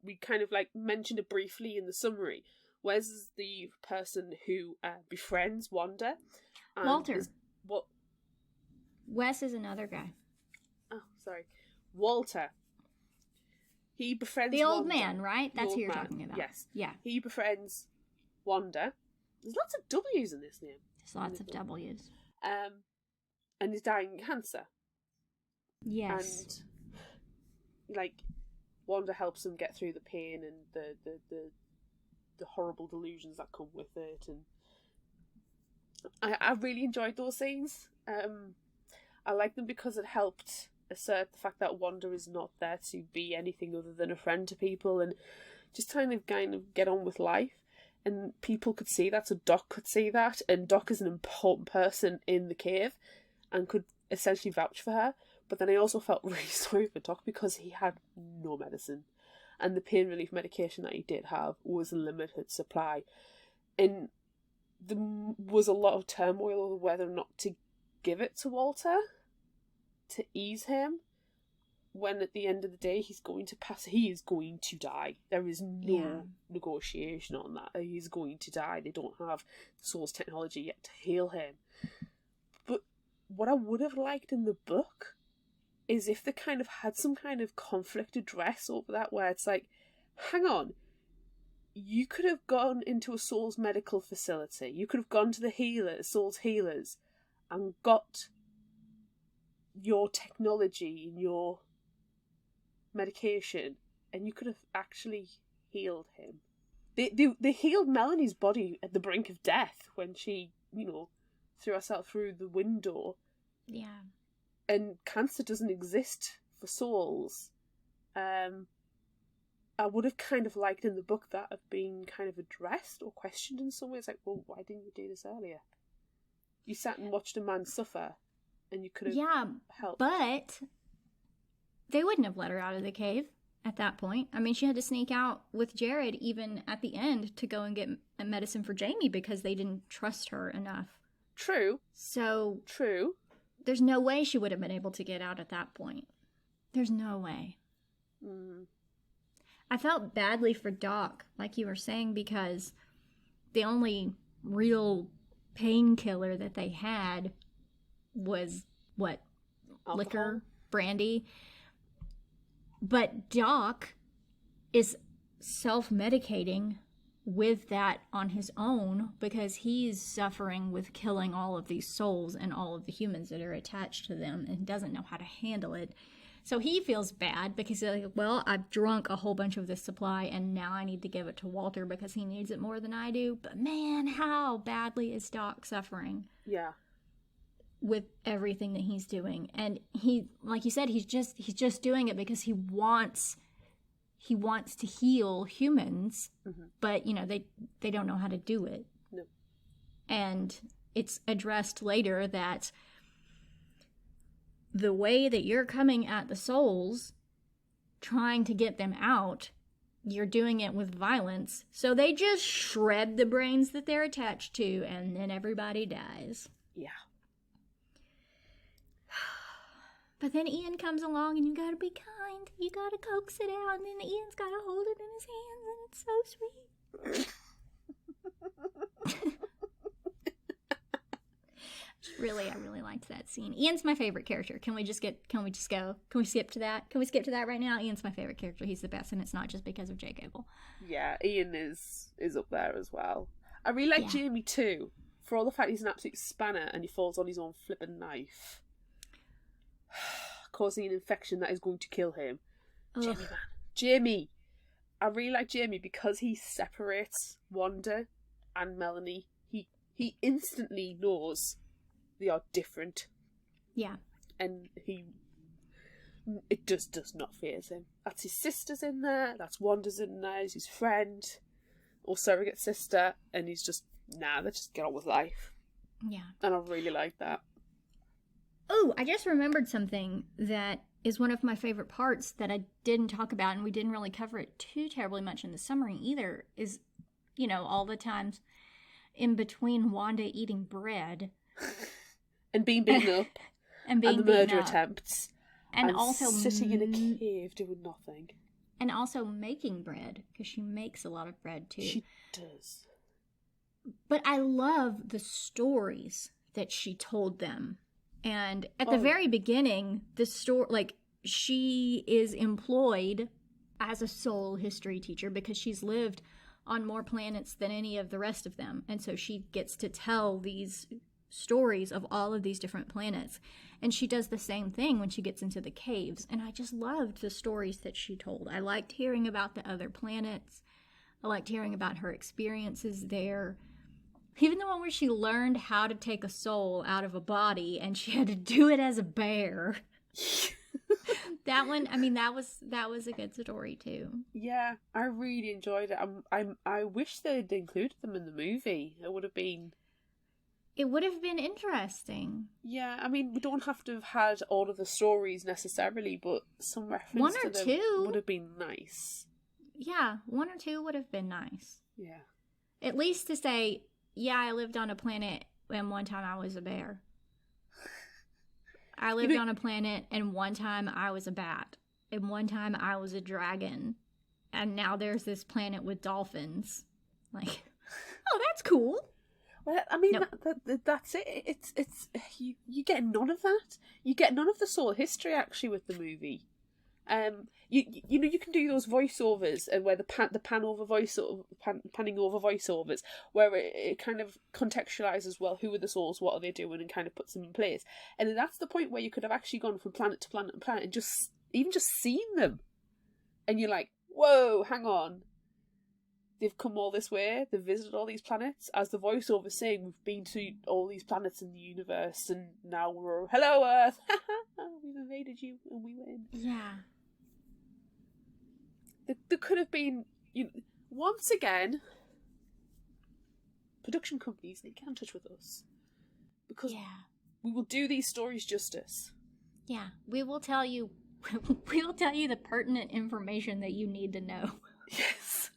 we kind of like mentioned it briefly in the summary, Wes is the person who befriends Wanda. And Walter. What? Wes is another guy. Oh, sorry. Walter. He befriends the old Wanda. man, right? That's who you're man. talking about. Yes. Yeah. He befriends Wanda. There's lots of W's in this name. There's lots of W's. And he's dying of cancer. Yes. And like Wanda helps him get through the pain and the horrible delusions that come with it, and I really enjoyed those scenes. I like them because it helped assert the fact that Wanda is not there to be anything other than a friend to people and just kind of get on with life. And people could see that, so Doc could see that, and Doc is an important person in the cave and could essentially vouch for her. But then I also felt really sorry for Doc because he had no medicine, and the pain relief medication that he did have was a limited supply. And there was a lot of turmoil over whether or not to give it to Walter to ease him, when at the end of the day he's going to pass. He is going to die. There is no negotiation on that. He is going to die. They don't have Soul's technology yet to heal him. But what I would have liked in the book is if they kind of had some kind of conflict address over that, where it's like, hang on, you could have gone into a Soul's medical facility, you could have gone to the healers, Soul's healers, and got your technology and your medication, and you could have actually healed him. They healed Melanie's body at the brink of death when she, threw herself through the window. Yeah. And cancer doesn't exist for souls. I would have kind of liked in the book that have been kind of addressed or questioned in some ways. Like, well, why didn't you do this earlier? You sat and watched a man suffer, and you could have helped. But they wouldn't have let her out of the cave at that point. I mean, she had to sneak out with Jared even at the end to go and get medicine for Jamie because they didn't trust her enough. True. So True. There's no way she would have been able to get out at that point. There's no way. Mm. I felt badly for Doc, like you were saying, because the only real painkiller that they had was, what? Alcohol? Liquor? Brandy? But Doc is self-medicating with that on his own because he's suffering with killing all of these souls and all of the humans that are attached to them and doesn't know how to handle it. So he feels bad because he's like, well, I've drunk a whole bunch of this supply and now I need to give it to Walter because he needs it more than I do. But man, how badly is Doc suffering? Yeah. With everything that he's doing. And he, like you said, he's just doing it because he wants to heal humans, mm-hmm. but they don't know how to do it. No. And it's addressed later that the way that you're coming at the souls, trying to get them out, you're doing it with violence. So they just shred the brains that they're attached to, and then everybody dies. Yeah. But then Ian comes along and you gotta be kind. You gotta coax it out, and then Ian's gotta hold it in his hands, and it's so sweet. I really liked that scene. Ian's my favorite character. Can we skip to that? Can we skip to that right now? Ian's my favorite character. He's the best, and it's not just because of Jake Abel. Yeah, Ian is up there as well. I really like Jamie too, for all the fact he's an absolute spanner and he falls on his own flippin' knife, causing an infection that is going to kill him. Ugh. Jamie, man. Jamie! I really like Jamie because he separates Wanda and Melanie. He instantly knows they are different. Yeah. And it just does not faze him. That's his sister's in there, that's Wanda's in there, he's his friend, or surrogate sister, and he's just, they just get on with life. Yeah. And I really like that. Oh, I just remembered something that is one of my favorite parts that I didn't talk about, and we didn't really cover it too terribly much in the summary either, is, all the times in between Wanda eating bread. And being beaten up. and the murder attempts. And also sitting in a cave doing nothing. and also making bread, because she makes a lot of bread too. She does. But I love the stories that she told them. And at the very beginning, the story, like, she is employed as a soul history teacher because she's lived on more planets than any of the rest of them. And so she gets to tell these stories of all of these different planets. And she does the same thing when she gets into the caves. And I just loved the stories that she told. I liked hearing about the other planets. I liked hearing about her experiences there. Even the one where she learned how to take a soul out of a body and she had to do it as a bear. That one, I mean, that was a good story too. Yeah, I really enjoyed it. I wish they'd included them in the movie. It would have been interesting. Yeah, I mean, we don't have to have had all of the stories necessarily, but some reference One or to them two would have been nice. Yeah, one or two would have been nice. Yeah. At least to say, yeah, I lived on a planet and one time I was a bear. I lived on a planet and one time I was a bat. And one time I was a dragon. And now there's this planet with dolphins. Like, oh, that's cool. Well, I mean, that's it. It's you get none of that. You get none of the soul history actually with the movie. You know, you can do those voiceovers and where the panning over voiceovers, where it kind of contextualizes, well, who are the souls, what are they doing, and kind of puts them in place. And then that's the point where you could have actually gone from planet to planet and planet and just seen them, and you're like, whoa, hang on. They've come all this way, they've visited all these planets. As the voiceover saying, we've been to all these planets in the universe, and now we're, hello Earth, we've invaded you, and we win. Yeah. There could have been, once again, production companies, they get in touch with us. Because we will do these stories justice. Yeah, we will tell you the pertinent information that you need to know. Yes.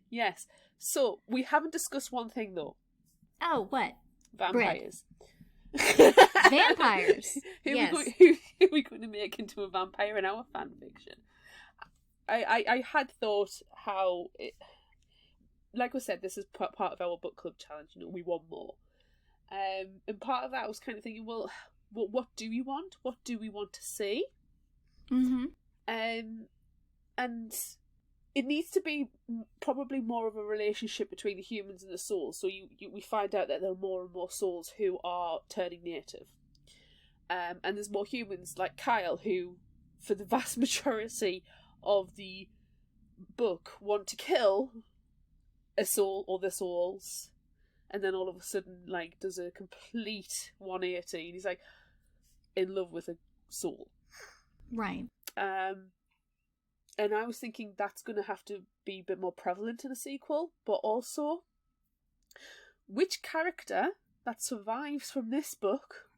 Yes. So, we haven't discussed one thing, though. Oh, what? Vampires. Vampires. Who are we going to make into a vampire in our fan fiction? I had thought how, like I said, this is part of our book club challenge. We want more. And part of that I was kind of thinking, well, what do we want? What do we want to see? Mm-hmm. And it needs to be probably more of a relationship between the humans and the souls. So we find out that there are more and more souls who are turning native. And there's more humans like Kyle who, for the vast majority of the book, want to kill a soul or the souls. And then all of a sudden, like, does a complete 180. And he's like, in love with a soul. Right. And I was thinking that's going to have to be a bit more prevalent in a sequel, but also, which character that survives from this book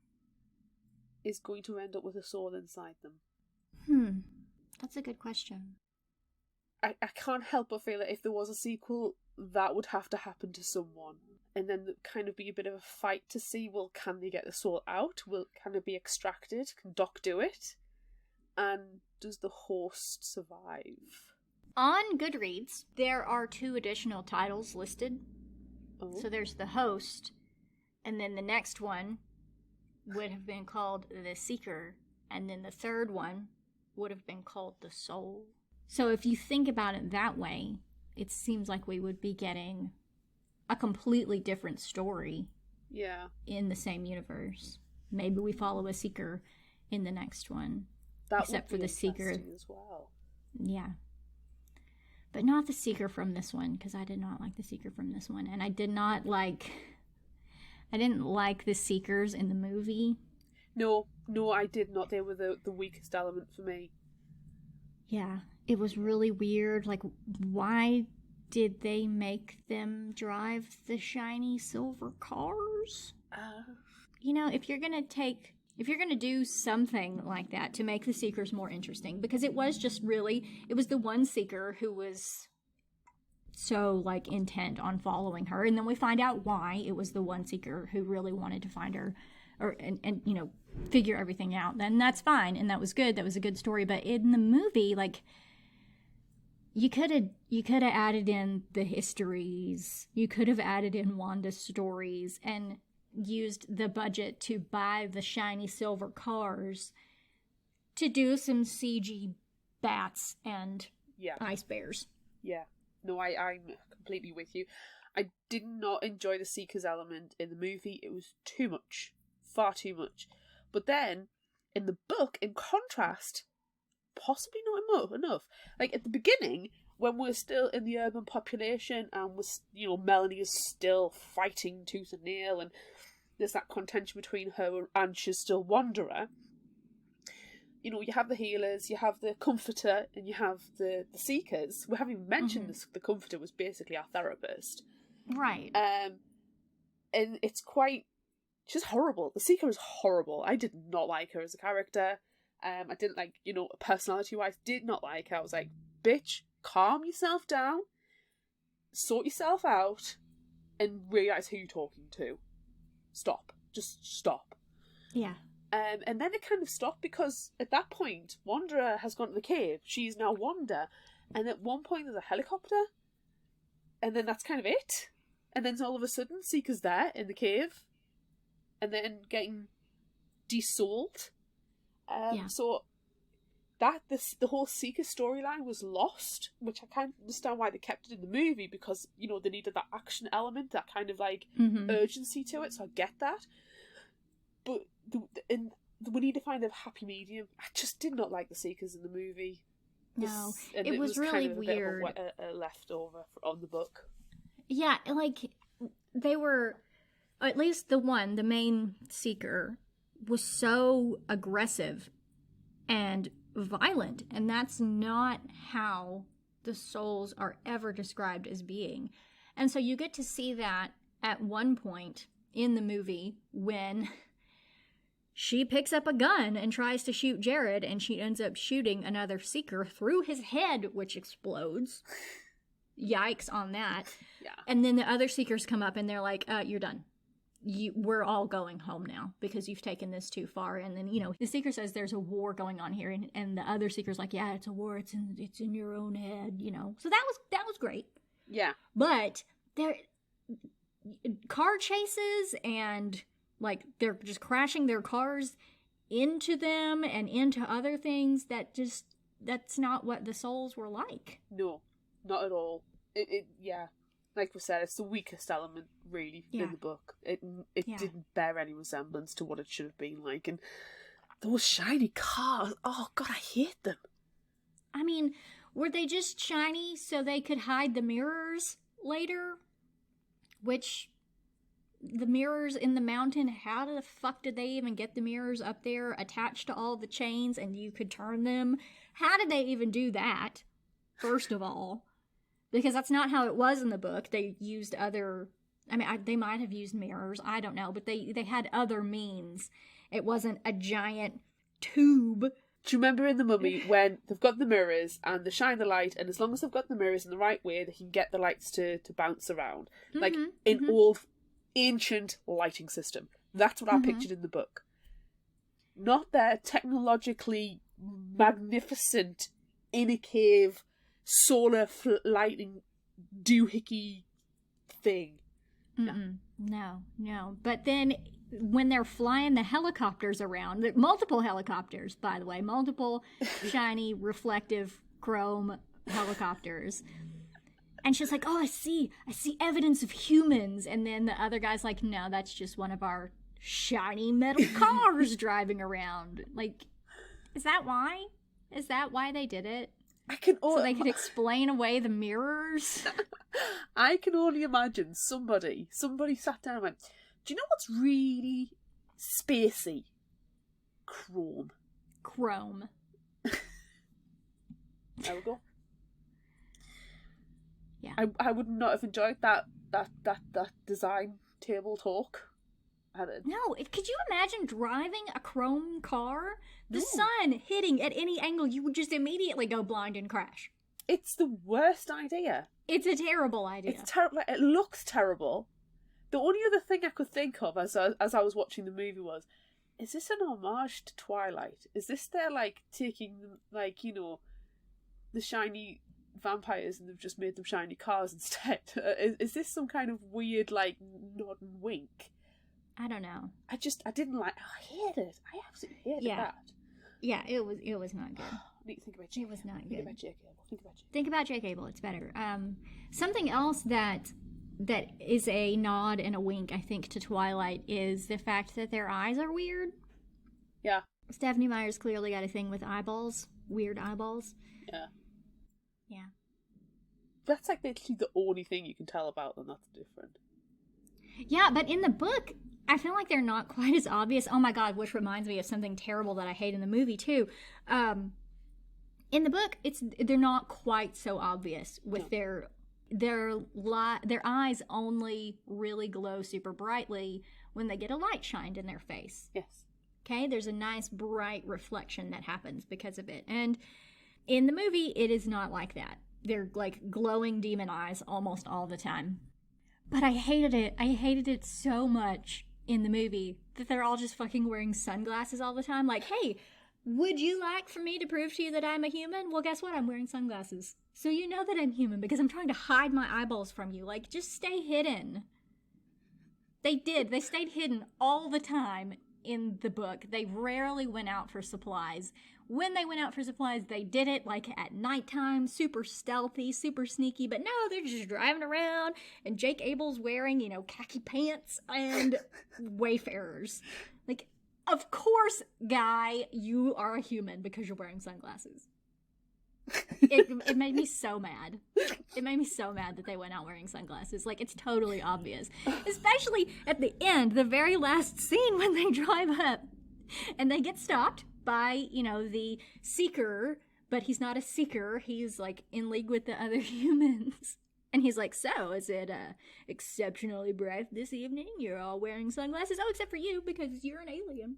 is going to end up with a soul inside them? That's a good question. I can't help but feel that if there was a sequel, that would have to happen to someone. And then kind of be a bit of a fight to see, well, can they get the soul out? Can it be extracted? Can Doc do it? And does the host survive? On Goodreads, there are 2 additional titles listed. Oh. So there's the host, and then the next one would have been called the Seeker, and then the third one would have been called the Soul. So if you think about it that way, it seems like we would be getting a completely different story. Yeah. In the same universe. Maybe we follow a Seeker in the next one. That except for the Seeker as well. Yeah. But not the Seeker from this one, because I did not like the Seeker from this one. And I didn't like the Seekers in the movie. No, I did not. They were the weakest element for me. Yeah. It was really weird. Like, why did they make them drive the shiny silver cars? If you're going to do something like that to make the Seekers more interesting, because it was the one Seeker who was so, like, intent on following her, and then we find out why it was the one Seeker who really wanted to find her, and figure everything out. Then that's fine, and that was good. That was a good story. But in the movie, like, You could have added in the histories. You could have added in Wanda's stories and used the budget to buy the shiny silver cars to do some CG bats and ice bears. Yeah. No, I'm completely with you. I did not enjoy the Seekers element in the movie. It was too much. Far too much. But then, in the book, in contrast, possibly not enough. Like, at the beginning, when we're still in the urban population and Melanie is still fighting tooth and nail and there's that contention between her and she's still Wanderer, you have the healers, you have the comforter, and you have the seekers. We haven't even mentioned this. The comforter was basically our therapist. Right. And it's quite... She's horrible. The seeker is horrible. I did not like her as a character. I didn't like, personality-wise, did not like her. I was like, bitch, calm yourself down, sort yourself out, and realise who you're talking to. Stop. Just stop. Yeah. And then it kind of stopped because at that point, Wanderer has gone to the cave. She's now Wanda. And at one point there's a helicopter. And then that's kind of it. And then all of a sudden, Seeker's there in the cave. And then getting desouled. So the whole Seeker storyline was lost, which I can't understand why they kept it in the movie, because they needed that action element, that kind of like urgency to it. So I get that, but we need to find a happy medium. I just did not like the Seekers in the movie. No, it was really kind of weird. A bit of a leftover on the book. Yeah, like they were, at least the main Seeker, was so aggressive and violent, and that's not how the souls are ever described as being. And so you get to see that at one point in the movie when she picks up a gun and tries to shoot Jared, and she ends up shooting another Seeker through his head, which explodes. Yikes on that. Yeah. And then the other Seekers come up and they're like, you're done. We're all going home now because you've taken this too far. And then, the Seeker says there's a war going on here, and the other Seeker's like, yeah, it's a war. It's in your own head, So that was great. Yeah. But there, car chases and like they're just crashing their cars into them and into other things that's not what the souls were like. No, not at all. Yeah. Like we said, it's the weakest element, really, in the book. It didn't bear any resemblance to what it should have been like. And those shiny cars, oh God, I hate them. I mean, were they just shiny so they could hide the mirrors later? Which, the mirrors in the mountain, how the fuck did they even get the mirrors up there attached to all the chains and you could turn them? How did they even do that, first of all? Because that's not how it was in the book. They used they might have used mirrors, I don't know, but they had other means. It wasn't a giant tube. Do you remember in The Mummy when they've got the mirrors and they shine the light, and as long as they've got the mirrors in the right way, they can get the lights to bounce around? Like in old, ancient lighting system. That's what I pictured in the book. Not their technologically magnificent, in a cave, solar lighting doohickey thing. No. But then when they're flying the helicopters around, multiple helicopters, by the way, multiple shiny, reflective, chrome helicopters. And she's like, oh, I see evidence of humans. And then the other guy's like, no, that's just one of our shiny metal cars driving around. Like, is that why? Is that why they did it? So they could explain away the mirrors? I can only imagine somebody sat down and went, do you know what's really spacey? Chrome. There we go. Yeah. I would not have enjoyed that design table talk. No, could you imagine driving a chrome car? The sun hitting at any angle, you would just immediately go blind and crash. It's the worst idea. It's a terrible idea. It's terrible. It looks terrible. The only other thing I could think of as I was watching the movie was, is this an homage to Twilight? Is this their, like, taking, like, the shiny vampires and they've just made them shiny cars instead. Is this some kind of weird, like, nod and wink? I don't know. I didn't like. I hated it. I absolutely hated that. Yeah, it was not good. I need to think about Jake. It was not Think good. about Jake Abel. Think about Jake Abel. It's better. Something else that is a nod and a wink, I think, to Twilight is the fact that their eyes are weird. Yeah. Stephenie Meyer's clearly got a thing with eyeballs. Weird eyeballs. Yeah. Yeah. That's like literally the only thing you can tell about them that's different. Yeah, but in the book, I feel like they're not quite as obvious. Oh my god, which reminds me of something terrible that I hate in the movie too. In the book, they're not quite so obvious with their eyes only really glow super brightly when they get a light shined in their face. Yes. Okay, there's a nice bright reflection that happens because of it. And in the movie, it is not like that. They're like glowing demon eyes almost all the time. But I hated it. I hated it so much in the movie that they're all just fucking wearing sunglasses all the time. Like, hey, would you like for me to prove to you that I'm a human? Well, guess what? I'm wearing sunglasses. So you know that I'm human because I'm trying to hide my eyeballs from you. Like, just stay hidden. They did. They stayed hidden all the time in the book. They rarely went out for supplies. When they went out for supplies, they did it like at nighttime, super stealthy, super sneaky, but no, they're just driving around and Jake Abel's wearing, khaki pants and Wayfarers. Like, of course, guy, you are a human because you're wearing sunglasses. It made me so mad. It made me so mad that they went out wearing sunglasses. Like, it's totally obvious. Especially at the end, the very last scene when they drive up and they get stopped by, the seeker, but he's not a seeker. He's, like, in league with the other humans. And he's like, so, is it exceptionally bright this evening? You're all wearing sunglasses? Oh, except for you, because you're an alien.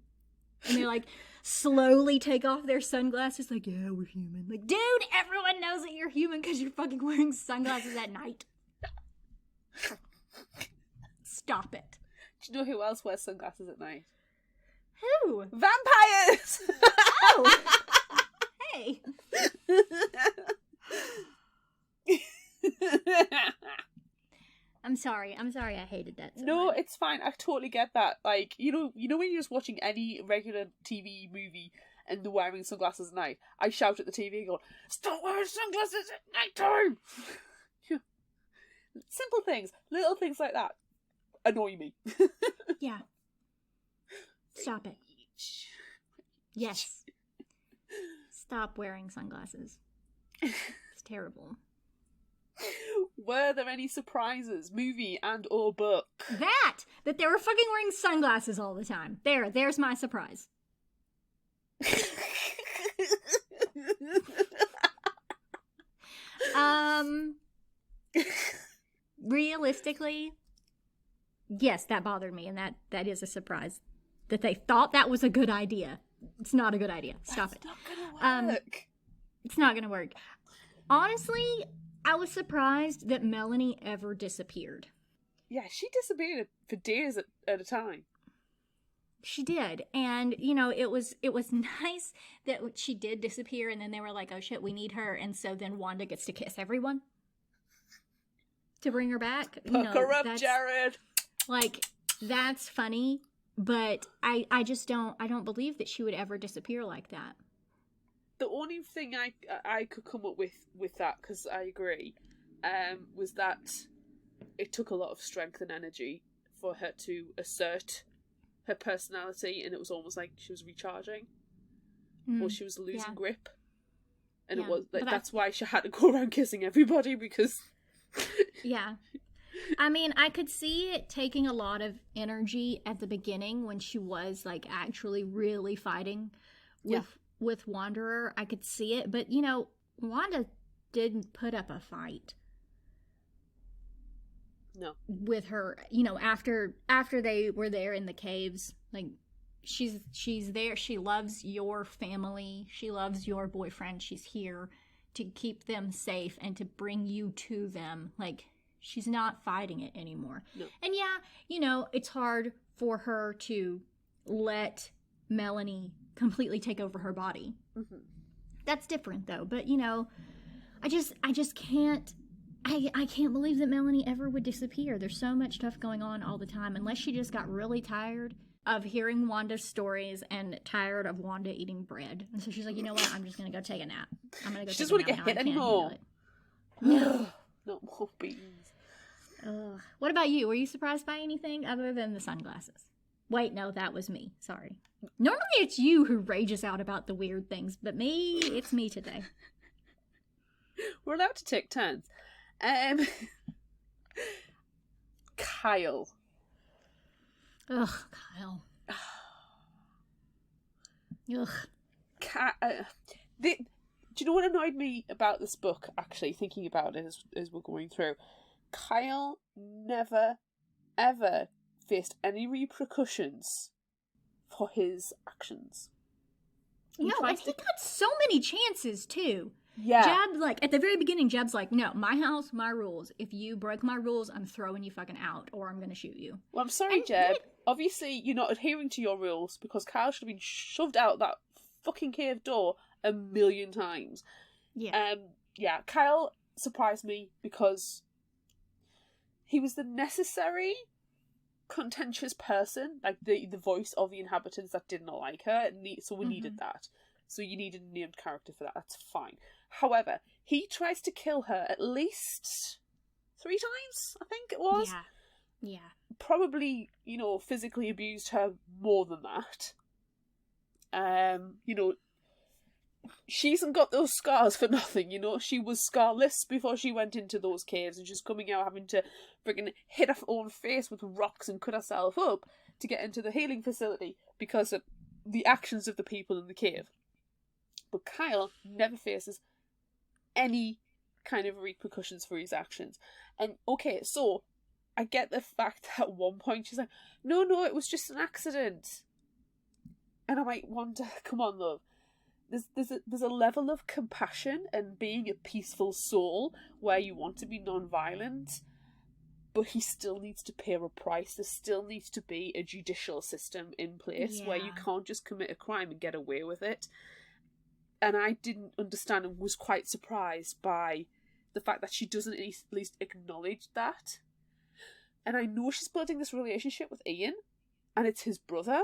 And they, like, slowly take off their sunglasses, like, yeah, we're human. Like, dude, everyone knows that you're human because you're fucking wearing sunglasses at night. Stop it. Do you know who else wears sunglasses at night? Who? Vampires! Oh! Hey! I'm sorry I hated that so No, much. it's fine. I totally get that. Like, you know when you're just watching any regular TV movie and they're wearing sunglasses at night, I shout at the TV going, stop wearing sunglasses at night time! Simple things, little things like that annoy me. Yeah. Stop it. Yes. Stop wearing sunglasses. It's terrible. Were there any surprises, movie and or book? That they were fucking wearing sunglasses all the time. There's my surprise. Realistically, yes, that bothered me, and that is a surprise. That they thought that was a good idea. It's not a good idea. Stop it. It's not gonna work. It's not gonna work. Honestly, I was surprised that Melanie ever disappeared. Yeah, she disappeared for days at a time. She did, and it was nice that she did disappear, and then they were like, "Oh shit, we need her," and so then Wanda gets to kiss everyone to bring her back. Hook her up, Jared. Like, that's funny, but I just don't believe that she would ever disappear like that. The only thing I could come up with that, because I agree, was that it took a lot of strength and energy for her to assert her personality, and it was almost like she was recharging, or she was losing grip, and it was like that's why she had to go around kissing everybody, because yeah. I mean, I could see it taking a lot of energy at the beginning when she was like actually really fighting with Wanderer. I could see it, but Wanda didn't put up a fight. No. With her, after they were there in the caves, like she's there. She loves your family. She loves your boyfriend. She's here to keep them safe and to bring you to them. Like, she's not fighting it anymore. No. And yeah, it's hard for her to let Melanie completely take over her body. Mm-hmm. That's different though. But I just can't. I can't believe that Melanie ever would disappear. There's so much stuff going on all the time. Unless she just got really tired of hearing Wanda's stories and tired of Wanda eating bread. And so she's like, you know what? I'm just going to go take a nap. I'm going to go She take doesn't a want nap to now. get hit I can't anymore. handle it. No more beans. What about you? Were you surprised by anything other than the sunglasses? Wait, no, that was me. Sorry. Normally it's you who rages out about the weird things, but it's me today. We're allowed to take turns. Kyle. Ugh, Kyle. Ugh. Do you know what annoyed me about this book, actually, thinking about it as we're going through? Kyle never, ever faced any repercussions for his actions. And he got so many chances, too. Yeah. Jeb, at the very beginning, Jeb's like, no, my house, my rules. If you break my rules, I'm throwing you fucking out, or I'm going to shoot you. Well, I'm sorry, Jeb. Obviously, you're not adhering to your rules, because Kyle should have been shoved out that fucking cave door 1,000,000 times. Yeah. Kyle surprised me because he was the necessary contentious person, like the voice of the inhabitants that did not like her, so we needed that. So you needed a named character for that. That's fine. However, he tries to kill her at least 3 times, I think it was. Yeah. Probably, physically abused her more than that. She hasn't got those scars for nothing, She was scarless before she went into those caves, and she's coming out having to friggin' hit her own face with rocks and cut herself up to get into the healing facility because of the actions of the people in the cave. But Kyle never faces any kind of repercussions for his actions. And okay, so I get the fact that at one point she's like, no, it was just an accident. And I might wonder, come on, love. There's a level of compassion and being a peaceful soul where you want to be non-violent, but he still needs to pay a price. There still needs to be a judicial system in place where you can't just commit a crime and get away with it. And I didn't understand and was quite surprised by the fact that she doesn't at least acknowledge that. And I know she's building this relationship with Ian, and it's his brother,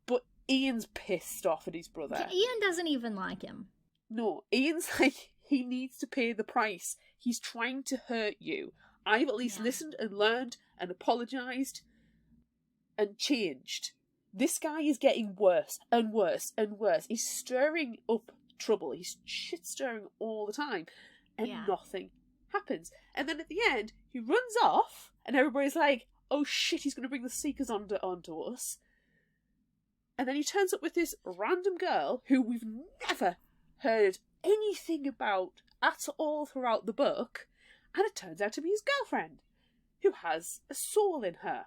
but Ian's pissed off at his brother. Ian doesn't even like him. No, Ian's like, he needs to pay the price. He's trying to hurt you. I've at least listened and learned and apologised and changed. This guy is getting worse and worse and worse. He's stirring up trouble. He's shit stirring all the time, and nothing happens. And then at the end, he runs off, and everybody's like, "Oh shit, he's going to bring the Seekers onto us." And then he turns up with this random girl who we've never heard anything about at all throughout the book, and it turns out to be his girlfriend, who has a soul in her.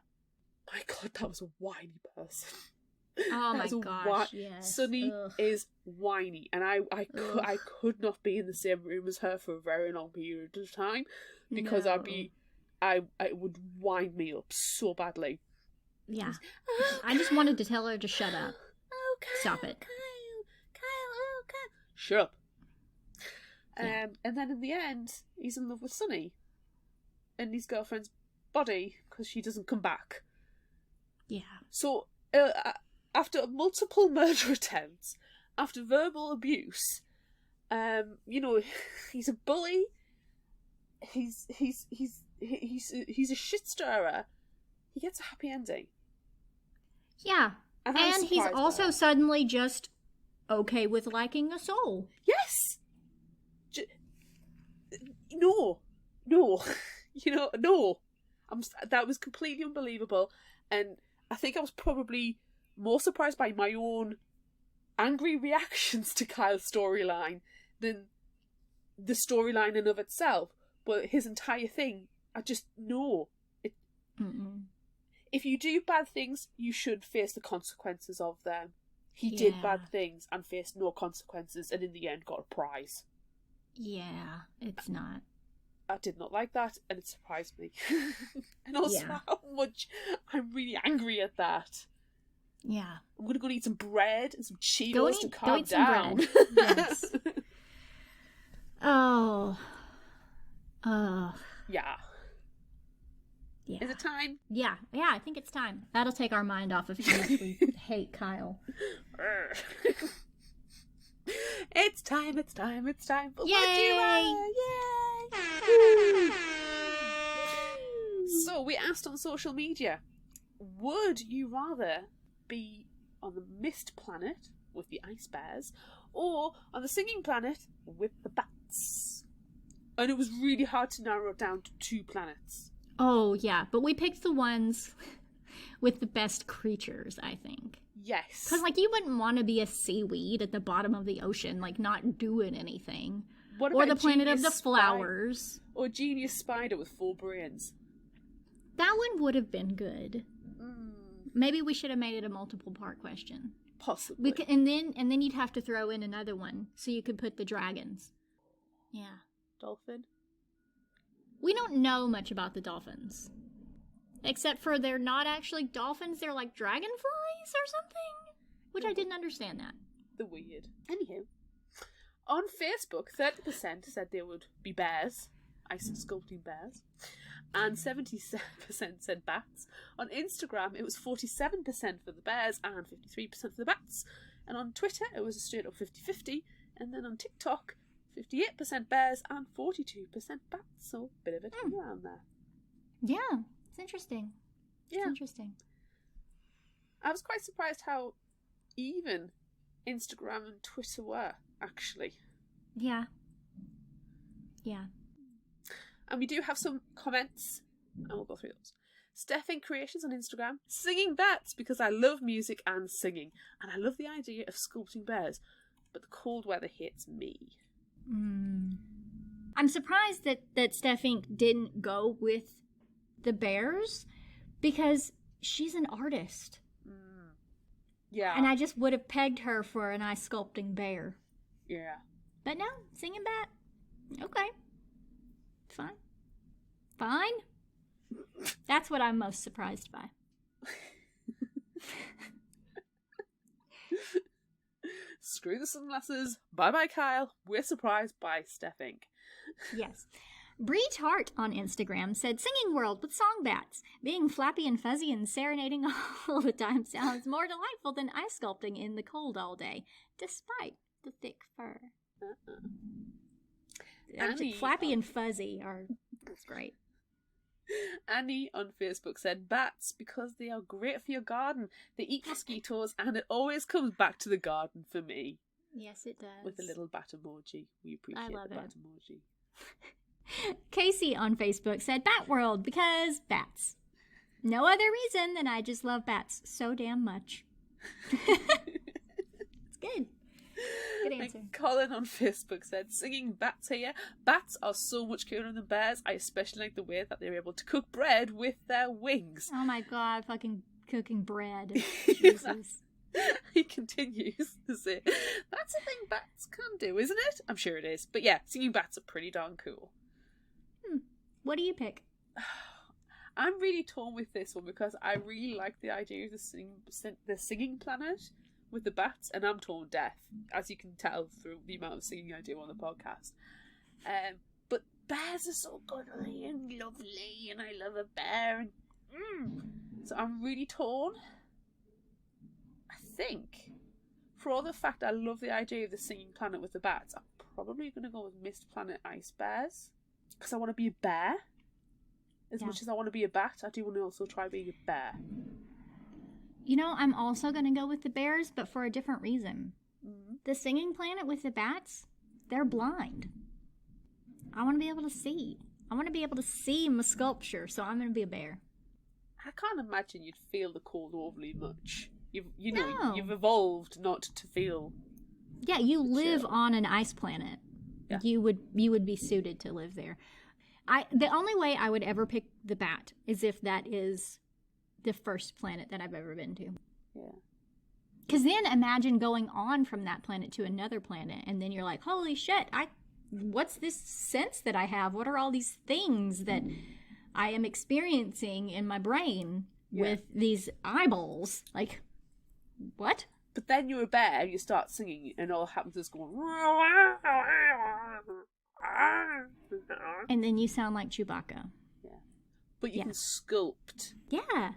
My God, that was a whiny person. Oh my gosh, yes. Sunny is whiny, and I could not be in the same room as her for a very long period of time, because it would wind me up so badly. Yeah. I just wanted to tell her to shut up. Oh, Kyle, stop it. Kyle. Shut up. And then in the end, he's in love with Sunny and his girlfriend's body because she doesn't come back. Yeah. So, after multiple murder attempts, after verbal abuse, he's a bully. He's a shit stirrer. He gets a happy ending. Yeah. And he's also suddenly just okay with liking a soul. Yes. No. No. That was completely unbelievable. And I think I was probably more surprised by my own angry reactions to Kyle's storyline than the storyline in of itself. But his entire thing, I just know. If you do bad things, you should face the consequences of them. He did bad things and faced no consequences, and in the end got a prize. Yeah, it's not. I did not like that, and it surprised me. And also how much I'm really angry at that. Yeah. I'm going to go eat some bread and some Cheetos to calm down. Some bread. Yes. Oh, Yeah. Yeah. Is it time? Yeah, I think it's time. That'll take our mind off of how much we hate Kyle. It's time. But Yay! would you rather? Yay! So we asked on social media, would you rather be on the mist planet with the ice bears or on the singing planet with the bats? And it was really hard to narrow it down to 2 planets. Oh, yeah, but we picked the ones with the best creatures, I think. Yes. Because, like, you wouldn't want to be a seaweed at the bottom of the ocean, like, not doing anything. Or the planet of the flowers. Or Genius Spider with 4 brains. That one would have been good. Maybe we should have made it a multiple-part question. Possibly. And then you'd have to throw in another one, so you could put the dragons. Yeah. Dolphin? We don't know much about the dolphins. Except for they're not actually dolphins, they're like dragonflies or something? Which I didn't understand that. The weird. Anywho. On Facebook, 30% said they would be bears. Ice sculpting bears. And 77% said bats. On Instagram, it was 47% for the bears and 53% for the bats. And on Twitter, it was a straight up 50-50. And then on TikTok, 58% bears and 42% bats. So a bit of a turn around there. Yeah, it's interesting. Yeah. It's interesting. I was quite surprised how even Instagram and Twitter were, actually. Yeah. Yeah. And we do have some comments, and we'll go through those. Stephen Creations on Instagram, singing bats because I love music and singing, and I love the idea of sculpting bears, but the cold weather hits me. I'm surprised that Steph Inc. didn't go with the bears because she's an artist. Yeah. And I just would have pegged her for an ice sculpting bear. Yeah. But no, singing bat. Okay. Fine. That's what I'm most surprised by. Screw the sunglasses. Bye-bye, Kyle. We're surprised by Steph Inc. Yes. Bree Tart on Instagram said, singing world with song bats. Being flappy and fuzzy and serenading all the time sounds more delightful than ice sculpting in the cold all day, despite the thick fur. Actually, flappy and fuzzy are great. Annie on Facebook said, bats, because they are great for your garden. They eat mosquitoes, and it always comes back to the garden for me. Yes, it does. With a little bat emoji. We appreciate the bat emoji. Casey on Facebook said, Bat World, because bats. No other reason than I just love bats so damn much. It's good. Good answer. And Colin on Facebook said, singing bats here. Bats are so much cooler than bears. I especially like the way that they're able to cook bread with their wings. Oh my god, fucking cooking bread. Jesus. He continues to say, that's a thing bats can do, isn't it? I'm sure it is. But yeah, singing bats are pretty darn cool. What do you pick? I'm really torn with this one because I really like the idea of the singing planet with the bats, and I'm torn deaf, as you can tell through the amount of singing I do on the podcast. But bears are so cuddly and lovely, and I love a bear. And, so I'm really torn. I think, for all the fact I love the idea of the singing planet with the bats, I'm probably going to go with Mist Planet Ice Bears. Because I want to be a bear. As much as I want to be a bat, I do want to also try being a bear. You know, I'm also going to go with the bears, but for a different reason. The singing planet with the bats, they're blind. I want to be able to see. I want to be able to see my sculpture, so I'm going to be a bear. I can't imagine you'd feel the cold overly much. You've evolved not to feel. Yeah, you live on an ice planet. Yeah. You would be suited to live there. The only way I would ever pick the bat is if that is the first planet that I've ever been to. Yeah. Because then imagine going on from that planet to another planet, and then you're like, holy shit, what's this sense that I have? What are all these things that I am experiencing in my brain with these eyeballs? Like, what? But then you're a bear, you start singing, and all that happens is going... And then you sound like Chewbacca. Yeah. But you can sculpt. Yeah.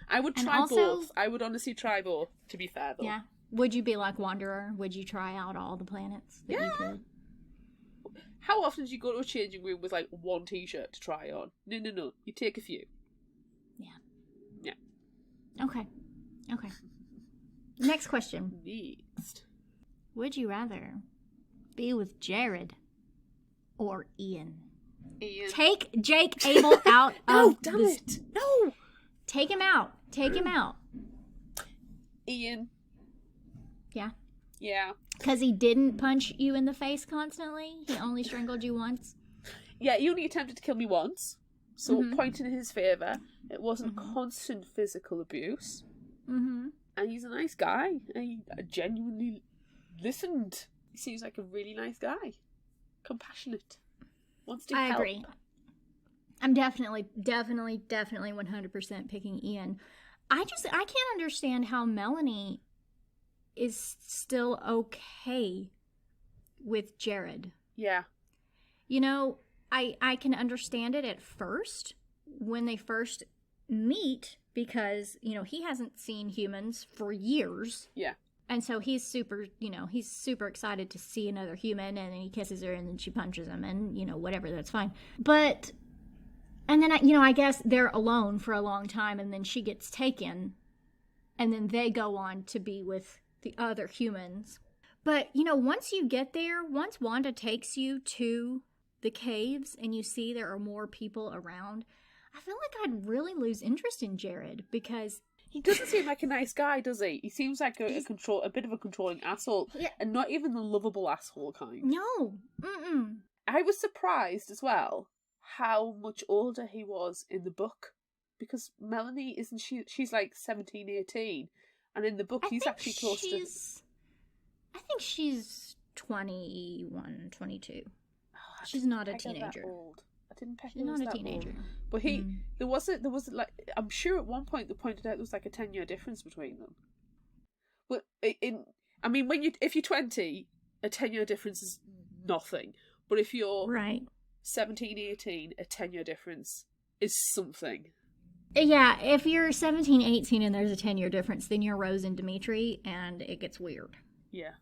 I would try both. I would honestly try both, to be fair, though. Yeah. Would you be like Wanderer? Would you try out all the planets that you could? How often do you go to a changing room with, like, one t-shirt to try on? No. You take a few. Yeah. Okay. Next question. Next. Would you rather be with Jared or Ian? Take Jake Abel out of damn it. No. Take him out. Ian. Yeah. Yeah. Because he didn't punch you in the face constantly? He only strangled you once? Yeah, he only attempted to kill me once. So, point in his favour. It wasn't constant physical abuse. Mm-hmm. And he's a nice guy. I genuinely listened. He seems like a really nice guy. Compassionate. Wants to help. I agree. I'm definitely 100% picking Ian. I can't understand how Melanie is still okay with Jared. Yeah. You know, I can understand it at first when they first meet because, you know, he hasn't seen humans for years. Yeah. And so he's super excited to see another human, and then he kisses her and then she punches him and, you know, whatever, that's fine. But, and then, I guess they're alone for a long time and then she gets taken and then they go on to be with the other humans. But, you know, once you get there, once Wanda takes you to the caves and you see there are more people around, I feel like I'd really lose interest in Jared because he doesn't seem like a nice guy, does he? He seems like a bit of a controlling asshole, and not even the lovable asshole kind. No. I was surprised as well how much older he was in the book, because Melanie isn't she's like 17, 18, and in the book he's actually close to. I think she's 21, 22. She's not a teenager. I didn't peck She's not a teenager. Old. But there was like, I'm sure at one point they pointed out there was like a 10-year difference between them. But if you're 20, a 10-year difference is nothing. But if you're 17, 18, a 10-year difference is something. Yeah, if you're 17, 18 and there's a 10-year difference, then you're Rose and Dimitri and it gets weird. Yeah.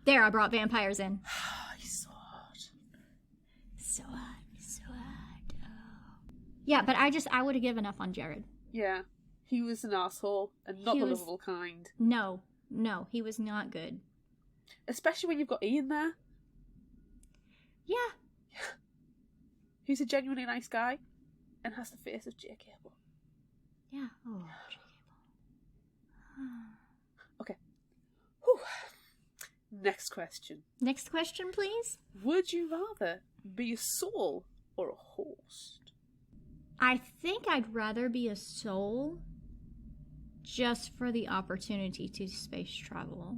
There, I brought vampires in. He's so hot. So hot. Yeah, but I would have given up on Jared. Yeah. He was an asshole and not the lovable kind. No, he was not good. Especially when you've got Ian there. Yeah. He's a genuinely nice guy and has the face of Jake Abel. Yeah. Oh, Jake Abel. Okay. Whew. Next question. Next question, please. Would you rather be a soul or a host? I think I'd rather be a soul just for the opportunity to space travel.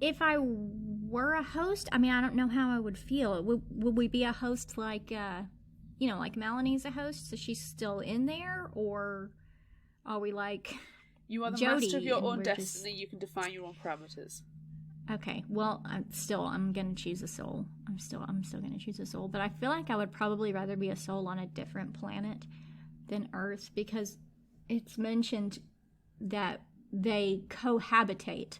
If I were a host, I don't know how I would feel. Would we be a host like, like Melanie's a host, so she's still in there? Or are we like you are the Jody master of your own destiny, you can define your own parameters. Okay, well, I'm gonna choose a soul. I'm still gonna choose a soul, but I feel like I would probably rather be a soul on a different planet than Earth because it's mentioned that they cohabitate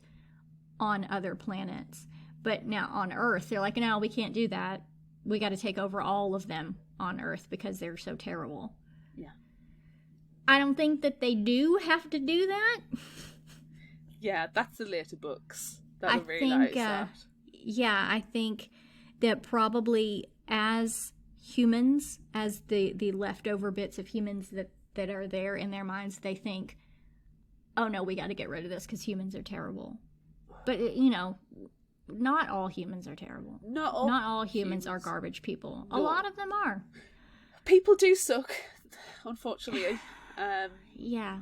on other planets. But now on Earth, they're like, no, we can't do that. We got to take over all of them on Earth because they're so terrible. Yeah. I don't think that they do have to do that. Yeah, that's the later books. I think that probably as humans, as the leftover bits of humans that are there in their minds, they think, oh no, we got to get rid of this because humans are terrible. But, not all humans are terrible. Not all humans are garbage people. No. A lot of them are. People do suck, unfortunately. Yeah.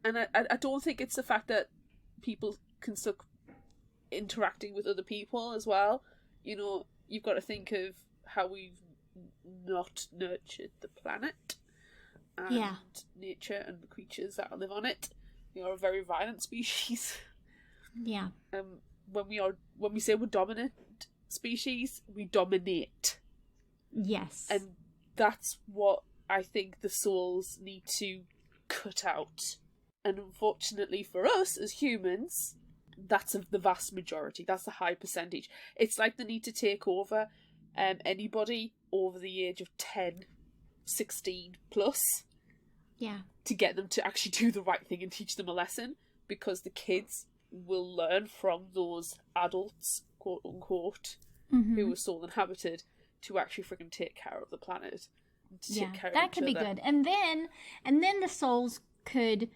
And I don't think it's the fact that people can suck interacting with other people as well. You've got to think of how we've not nurtured the planet and nature and the creatures that live on it. We are a very violent species. Yeah. When we say we're dominant, species, we dominate. Yes. And that's what I think the souls need to cut out. And unfortunately for us as humans, that's the vast majority. That's a high percentage. It's like they need to take over anybody over the age of 10, 16 plus. Yeah. To get them to actually do the right thing and teach them a lesson, because the kids will learn from those adults, quote unquote, who are soul inhabited, to actually freaking take care of the planet. To take care that of could each be other. good. And then the souls could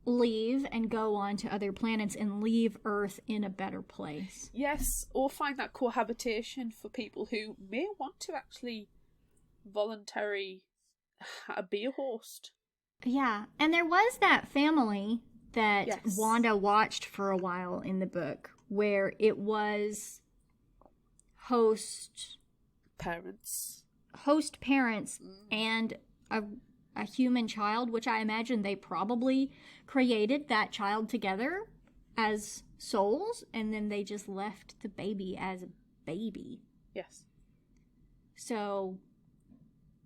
leave and go on to other planets and leave Earth in a better place. Yes, or find that cohabitation for people who may want to actually voluntarily be a host. Yeah, and there was that family that Yes. Wanda watched for a while in the book, where it was host Parents. and a human child, which I imagine they probably created that child together as souls, and then they just left the baby as a baby. Yes. So,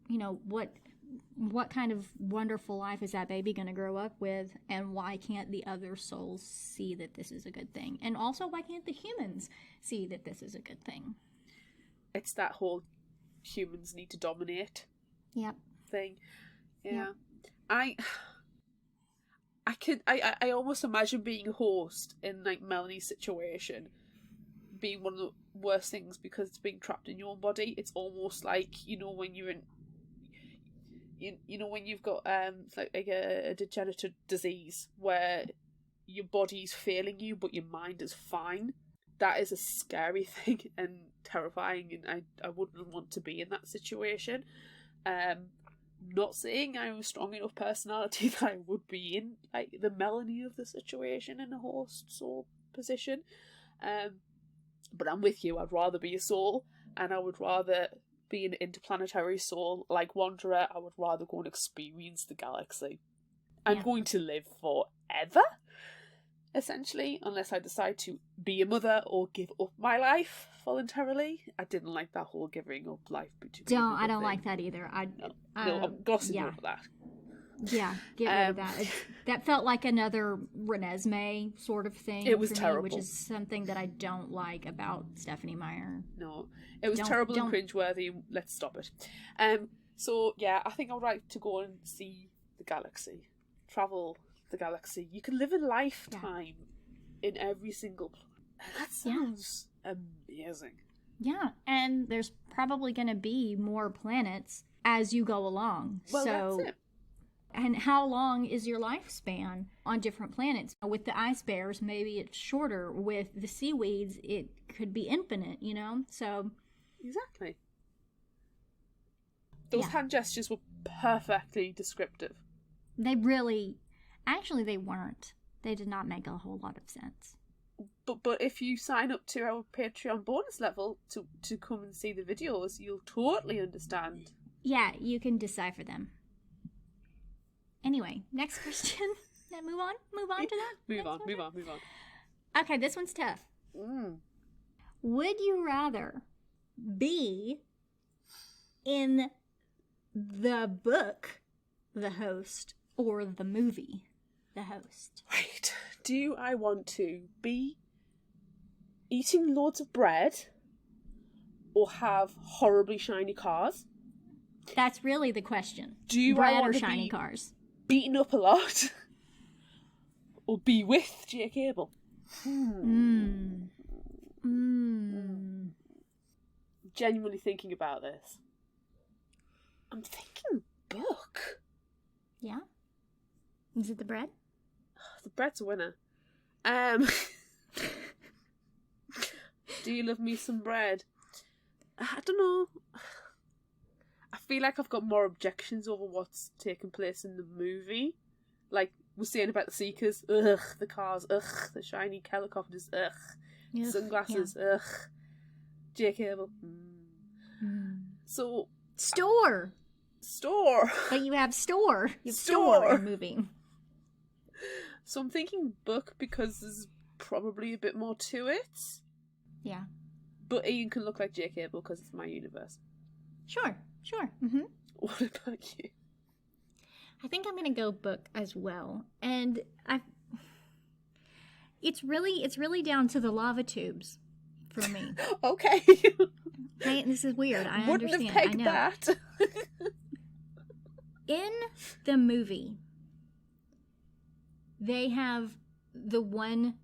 you know, what kind of wonderful life is that baby going to grow up with, and why can't the other souls see that this is a good thing? And also, why can't the humans see that this is a good thing? It's that whole humans need to dominate thing. Yeah. I almost imagine being a host in like Melanie's situation being one of the worst things, because it's being trapped in your own body. It's almost like, you know, when you're in, you know, when you've got like a degenerative disease where your body's failing you but your mind is fine. That is a scary thing and terrifying, and I wouldn't want to be in that situation. Not saying I'm a strong enough personality that I would be in like the Melanie of the situation in a host soul position. But I'm with you. I'd rather be a soul, and I would rather be an interplanetary soul like Wanderer. I would rather go and experience the galaxy. I'm going to live forever, essentially, unless I decide to be a mother or give up my life voluntarily. I didn't like that whole giving up life. I don't like that either. No, I'm glossing over that. Yeah, get rid of that. That felt like another Renesmee sort of thing. It was for terrible, me, which is something that I don't like about Stephanie Meyer. No, it was terrible and cringeworthy. Let's stop it. So yeah, I think I would like to go and see the galaxy, travel the galaxy. You can live a lifetime in every single planet. That sounds amazing. Yeah, and there's probably going to be more planets as you go along. Well, so that's it. And how long is your lifespan on different planets? With the ice bears, maybe it's shorter. With the seaweeds, it could be infinite, you know? So exactly. Those hand gestures were perfectly descriptive. They really... Actually, they weren't. They did not make a whole lot of sense. But if you sign up to our Patreon bonus level to come and see the videos, you'll totally understand. Yeah, you can decipher them. Anyway, next question. Move on to that? Move on. Okay, this one's tough. Would you rather be in the book, The Host, or the movie, The Host? Right. Do I want to be eating loads of bread or have horribly shiny cars? That's really the question. Do bread I want or to shiny be cars? Beaten up a lot? Or be with Jake Abel? Genuinely thinking about this. I'm thinking book. Yeah? Is it the bread? The bread's a winner. Do you love me some bread? I don't know. I feel like I've got more objections over what's taking place in the movie. Like we're saying about the Seekers, ugh, the cars, ugh, the shiny helicopters, ugh, sunglasses, ugh, Jake Abel. So Store. But you have store. You have store in movie. So I'm thinking book because there's probably a bit more to it. Yeah. But Ian can look like Jake Abel because it's my universe. Sure. Mm-hmm. What about you? I think I'm going to go book as well. And it's really down to the lava tubes for me. Okay. Hey, this is weird. I Wouldn't understand. have pegged I know. that. In the movie, they have the one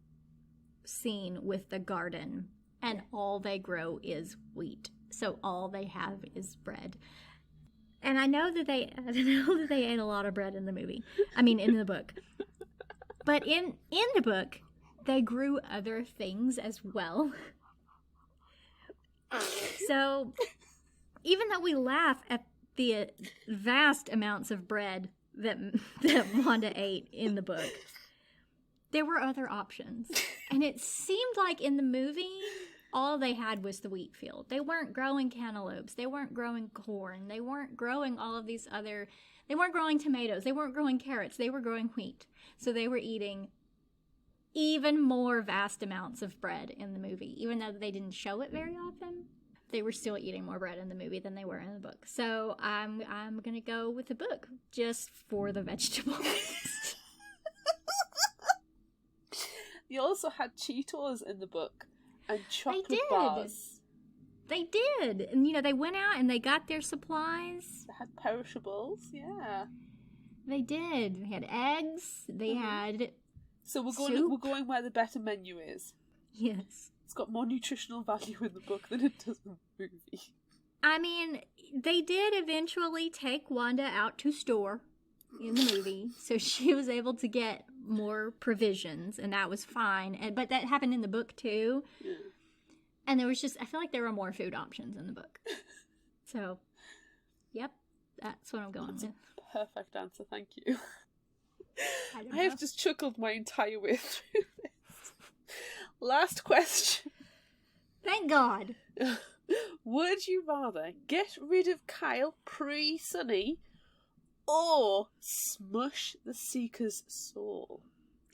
scene with the garden, and all they grow is wheat. So all they have is bread. And I know that they ate a lot of bread in the movie. I mean, in the book. But in the book, they grew other things as well. So even though we laugh at the vast amounts of bread that Wanda ate in the book, there were other options. And it seemed like in the movie, all they had was the wheat field. They weren't growing cantaloupes. They weren't growing corn. They weren't growing all of these other... They weren't growing tomatoes. They weren't growing carrots. They were growing wheat. So they were eating even more vast amounts of bread in the movie. Even though they didn't show it very often, they were still eating more bread in the movie than they were in the book. So I'm going to go with the book just for the vegetables. You also had Cheetos in the book. And chocolate bars. They did. And, they went out and they got their supplies. They had perishables, yeah. They did. They had eggs. They had So we're soup. going where the better menu is. Yes. It's got more nutritional value in the book than it does in the movie. I mean, they did eventually take Wanda out to store in the movie, so she was able to get more provisions, and that was fine. But that happened in the book too. Yeah. And there was I feel like there were more food options in the book. So, yep, that's what I'm going with. Perfect answer, thank you. I have just chuckled my entire way through this. Last question. Thank God. Would you rather get rid of Kyle pre-Sunny or smush the Seeker's soul?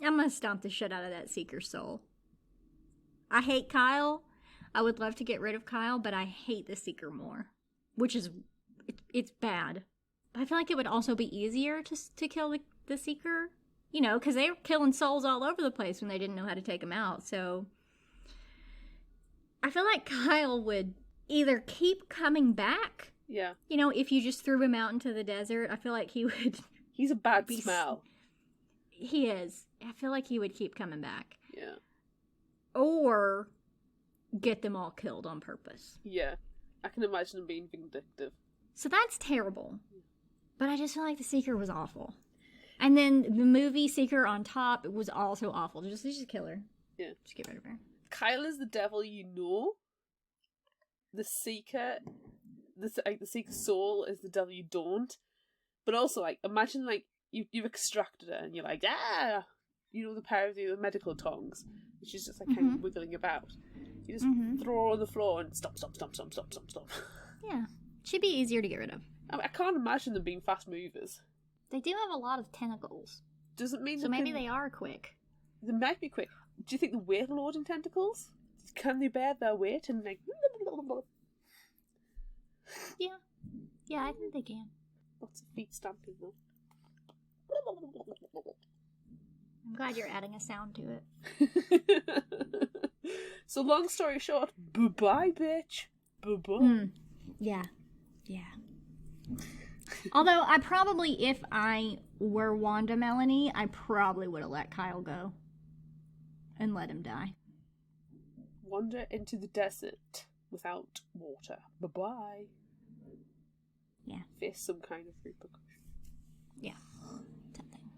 I'm going to stomp the shit out of that Seeker's soul. I hate Kyle. I would love to get rid of Kyle, but I hate the Seeker more. Which is, it's bad. But I feel like it would also be easier to kill the Seeker. Because they were killing souls all over the place when they didn't know how to take them out. So, I feel like Kyle would either keep coming back. Yeah. If you just threw him out into the desert, I feel like he would... He's a bad smell. He is. I feel like he would keep coming back. Yeah. Or get them all killed on purpose. Yeah. I can imagine him being vindictive. So that's terrible. But I just feel like the Seeker was awful. And then the movie Seeker on top was also awful. Just kill her. Yeah. Just get rid of her. Kyle is the devil you know. The Seeker... The Seeker's soul is the devil you don't. But also, imagine, you've extracted her and you're like, ah! The pair of the medical tongs. And she's just, kind of wiggling about. You just throw her on the floor and stop. Yeah. She'd be easier to get rid of. I can't imagine them being fast movers. They do have a lot of tentacles. Doesn't mean so maybe they are quick. They might be quick. Do you think the weight loading tentacles? Can they bear their weight and Yeah. Yeah, I think they can. Lots of feet stamping though. I'm glad you're adding a sound to it. So long story short, bye-bye, bitch. Bye-bye. Yeah. Although I probably, if I were Wanda Melanie, I probably would have let Kyle go. And let him die. Wander into the desert without water. Bye-bye. Yeah. Face some kind of repercussion. Yeah. Something.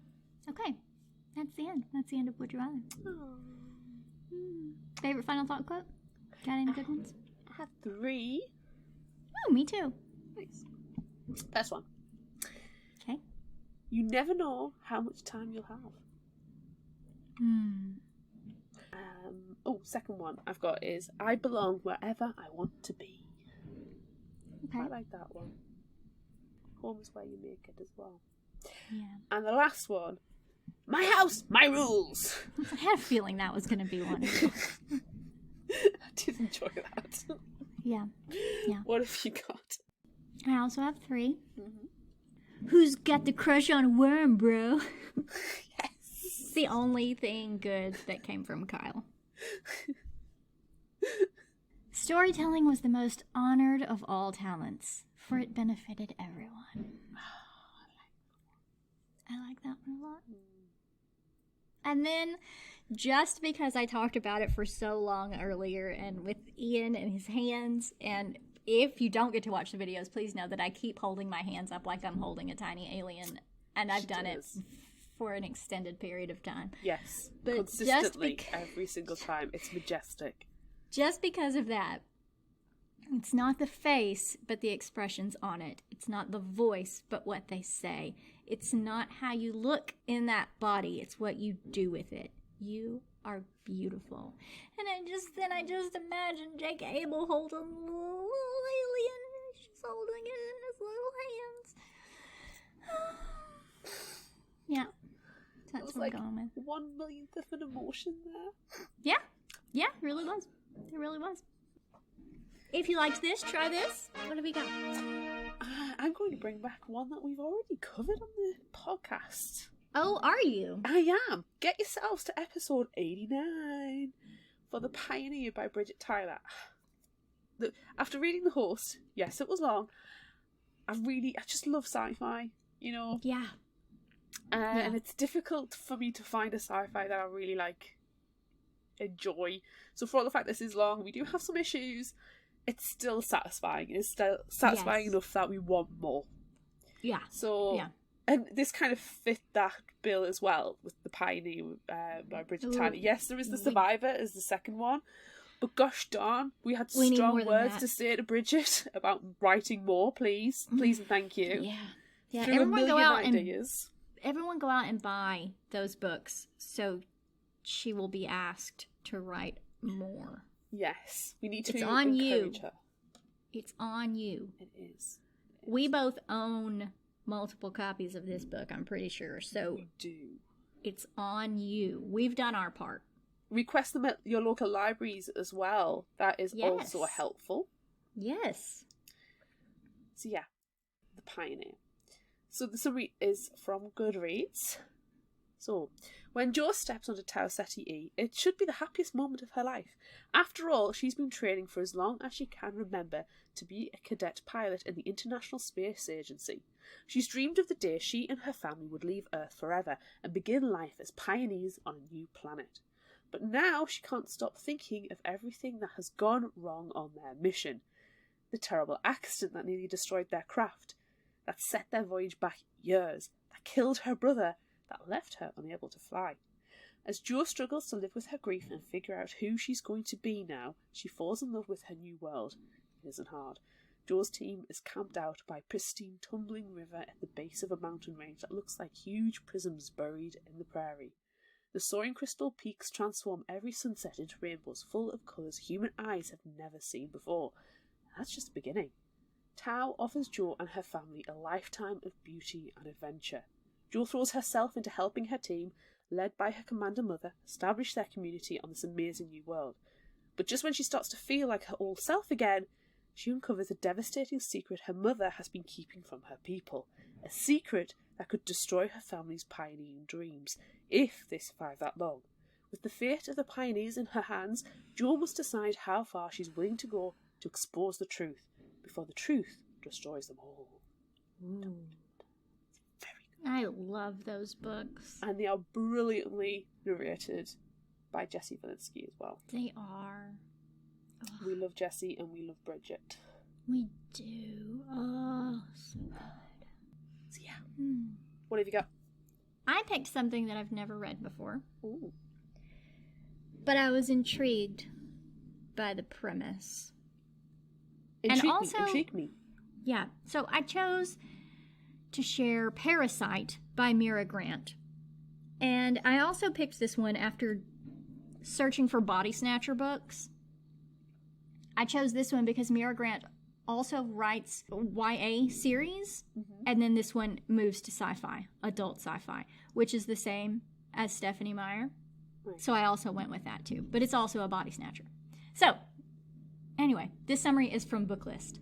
Okay. That's the end. That's the end of Would You Rather. Favorite final thought quote? Got any good ones? I have 3. Oh, me too. Nice. First one. Okay. You never know how much time you'll have. Second one I've got is I belong wherever I want to be. Okay. I like that one. Home is where you make it as well. Yeah. And the last one, my house, my rules. I had a feeling that was going to be one. I did enjoy that. Yeah. What have you got? I also have 3. Who's got the crush on a worm, bro? Yes. It's the only thing good that came from Kyle. Storytelling was the most honored of all talents, for it benefited everyone. I like that one a lot. And then, just because I talked about it for so long earlier, and with Ian and his hands, and if you don't get to watch the videos, please know that I keep holding my hands up like I'm holding a tiny alien, and I've done it for an extended period of time. Yes, but consistently, every single time. It's majestic. Just because of that, it's not the face, but the expressions on it. It's not the voice, but what they say. It's not how you look in that body. It's what you do with it. You are beautiful. And I just imagine Jake Abel holding a little alien. She's holding it in his little hands. Yeah. That's what I'm going with. 1/1,000,000th of an emotion there. Yeah. Yeah, it really was. It really was. If you liked this, try this. What have we got? I'm going to bring back one that we've already covered on the podcast. Oh, are you? I am. Get yourselves to episode 89 for The Pioneer by Bridget Tyler. After reading The Host, yes, it was long. I just love sci-fi, you know? Yeah. And it's difficult for me to find a sci-fi that I really enjoy. So for all the fact this is long, we do have some issues. It's still satisfying. It's still satisfying enough that we want more. Yeah. So, and this kind of fit that bill as well with The Pioneer by Bridget Tyler. Yes, there is The Survivor as the second one. But gosh darn, we had strong words to say to Bridget about writing more, please. Please and thank you. Yeah. Yeah. Through everyone go out and buy those books so she will be asked to write more. Yes, we need to It's on encourage you. her. It's on you. It is. We both own multiple copies of this book, I'm pretty sure. So we do. It's on you. We've done our part. Request them at your local libraries as well. That is also helpful. Yes. So yeah, The Pioneer. So the summary is from Goodreads. So, when Jo steps onto Tau Ceti E, it should be the happiest moment of her life. After all, she's been training for as long as she can remember to be a cadet pilot in the International Space Agency. She's dreamed of the day she and her family would leave Earth forever and begin life as pioneers on a new planet. But now she can't stop thinking of everything that has gone wrong on their mission. The terrible accident that nearly destroyed their craft, that set their voyage back years, that killed her brother, that left her unable to fly. As Jo struggles to live with her grief and figure out who she's going to be now, she falls in love with her new world. It isn't hard. Jo's team is camped out by a pristine, tumbling river at the base of a mountain range that looks like huge prisms buried in the prairie. The soaring crystal peaks transform every sunset into rainbows full of colours human eyes have never seen before. And that's just the beginning. Tau offers Jo and her family a lifetime of beauty and adventure. Jo throws herself into helping her team, led by her commander mother, establish their community on this amazing new world. But just when she starts to feel like her old self again, she uncovers a devastating secret her mother has been keeping from her people. A secret that could destroy her family's pioneering dreams, if they survive that long. With the fate of the pioneers in her hands, Jo must decide how far she's willing to go to expose the truth, before the truth destroys them all. Ooh. I love those books. And they are brilliantly narrated by Jessie Valinsky as well. They are. Oh. We love Jessie and we love Bridget. We do. Oh, so good. So yeah. What have you got? I picked something that I've never read before. Ooh. But I was intrigued by the premise. Intrigue me. Yeah. So I chose to share Parasite by Mira Grant. And I also picked this one after searching for body snatcher books. I chose this one because Mira Grant also writes YA series, and then this one moves to sci-fi, adult sci-fi, which is the same as Stephanie Meyer. Right. So I also went with that too. But it's also a body snatcher. So, Anyway, this summary is from Booklist.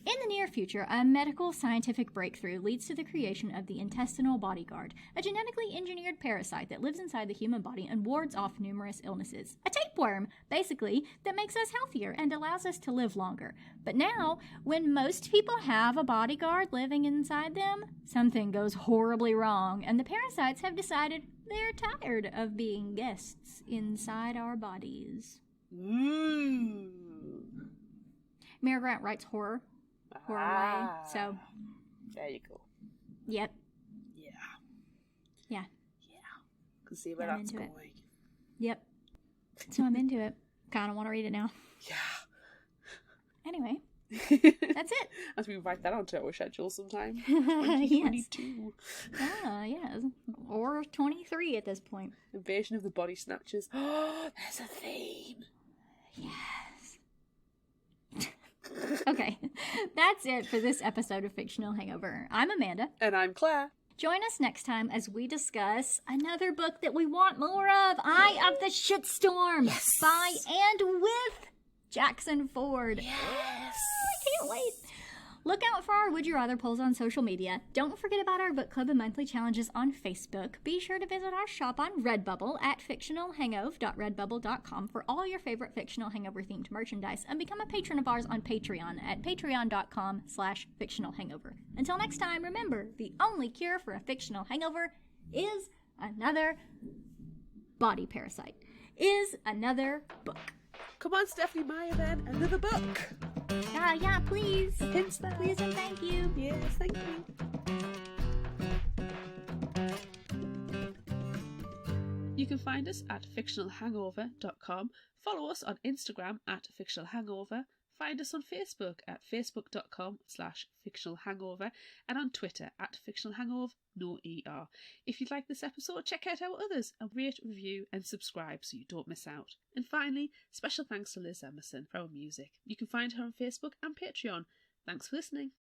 In the near future, a medical scientific breakthrough leads to the creation of the intestinal bodyguard, a genetically engineered parasite that lives inside the human body and wards off numerous illnesses. A tapeworm, basically, that makes us healthier and allows us to live longer. But now, when most people have a bodyguard living inside them, something goes horribly wrong, and the parasites have decided they're tired of being guests inside our bodies. Mary Grant writes horror way, so there you go. Yep. Yeah. Can see where that's going. Yep. So I'm into it. Kind of want to read it now. Yeah. Anyway, that's it. As we write that onto our schedule sometime. Yes. 2022. Yes. Or 23 at this point. Invasion of the Body Snatchers. Oh, there's a theme. Yes. Okay, that's it for this episode of Fictional Hangover. I'm Amanda. And I'm Claire. Join us next time as we discuss another book that we want more of, Eye of the Shitstorm, by and with Jackson Ford. Yes. I can't wait. Look out for our Would You Rather polls on social media. Don't forget about our book club and monthly challenges on Facebook. Be sure to visit our shop on Redbubble at fictionalhangover.redbubble.com for all your favorite Fictional Hangover themed merchandise, and become a patron of ours on Patreon at patreon.com/fictionalhangover. Until next time, remember, the only cure for a fictional hangover is another body parasite, is another book. Come on, Stephanie Meyer, then. Another book. Yeah, please. Hints there. Please and thank you. Yes, thank you. You can find us at fictionalhangover.com. Follow us on Instagram at fictionalhangover. Find us on Facebook at facebook.com/fictionalhangover and on Twitter at fictionalhangover, no ER. If you'd like this episode, check out our others and rate, review and subscribe so you don't miss out. And finally, special thanks to Liz Emerson for our music. You can find her on Facebook and Patreon. Thanks for listening.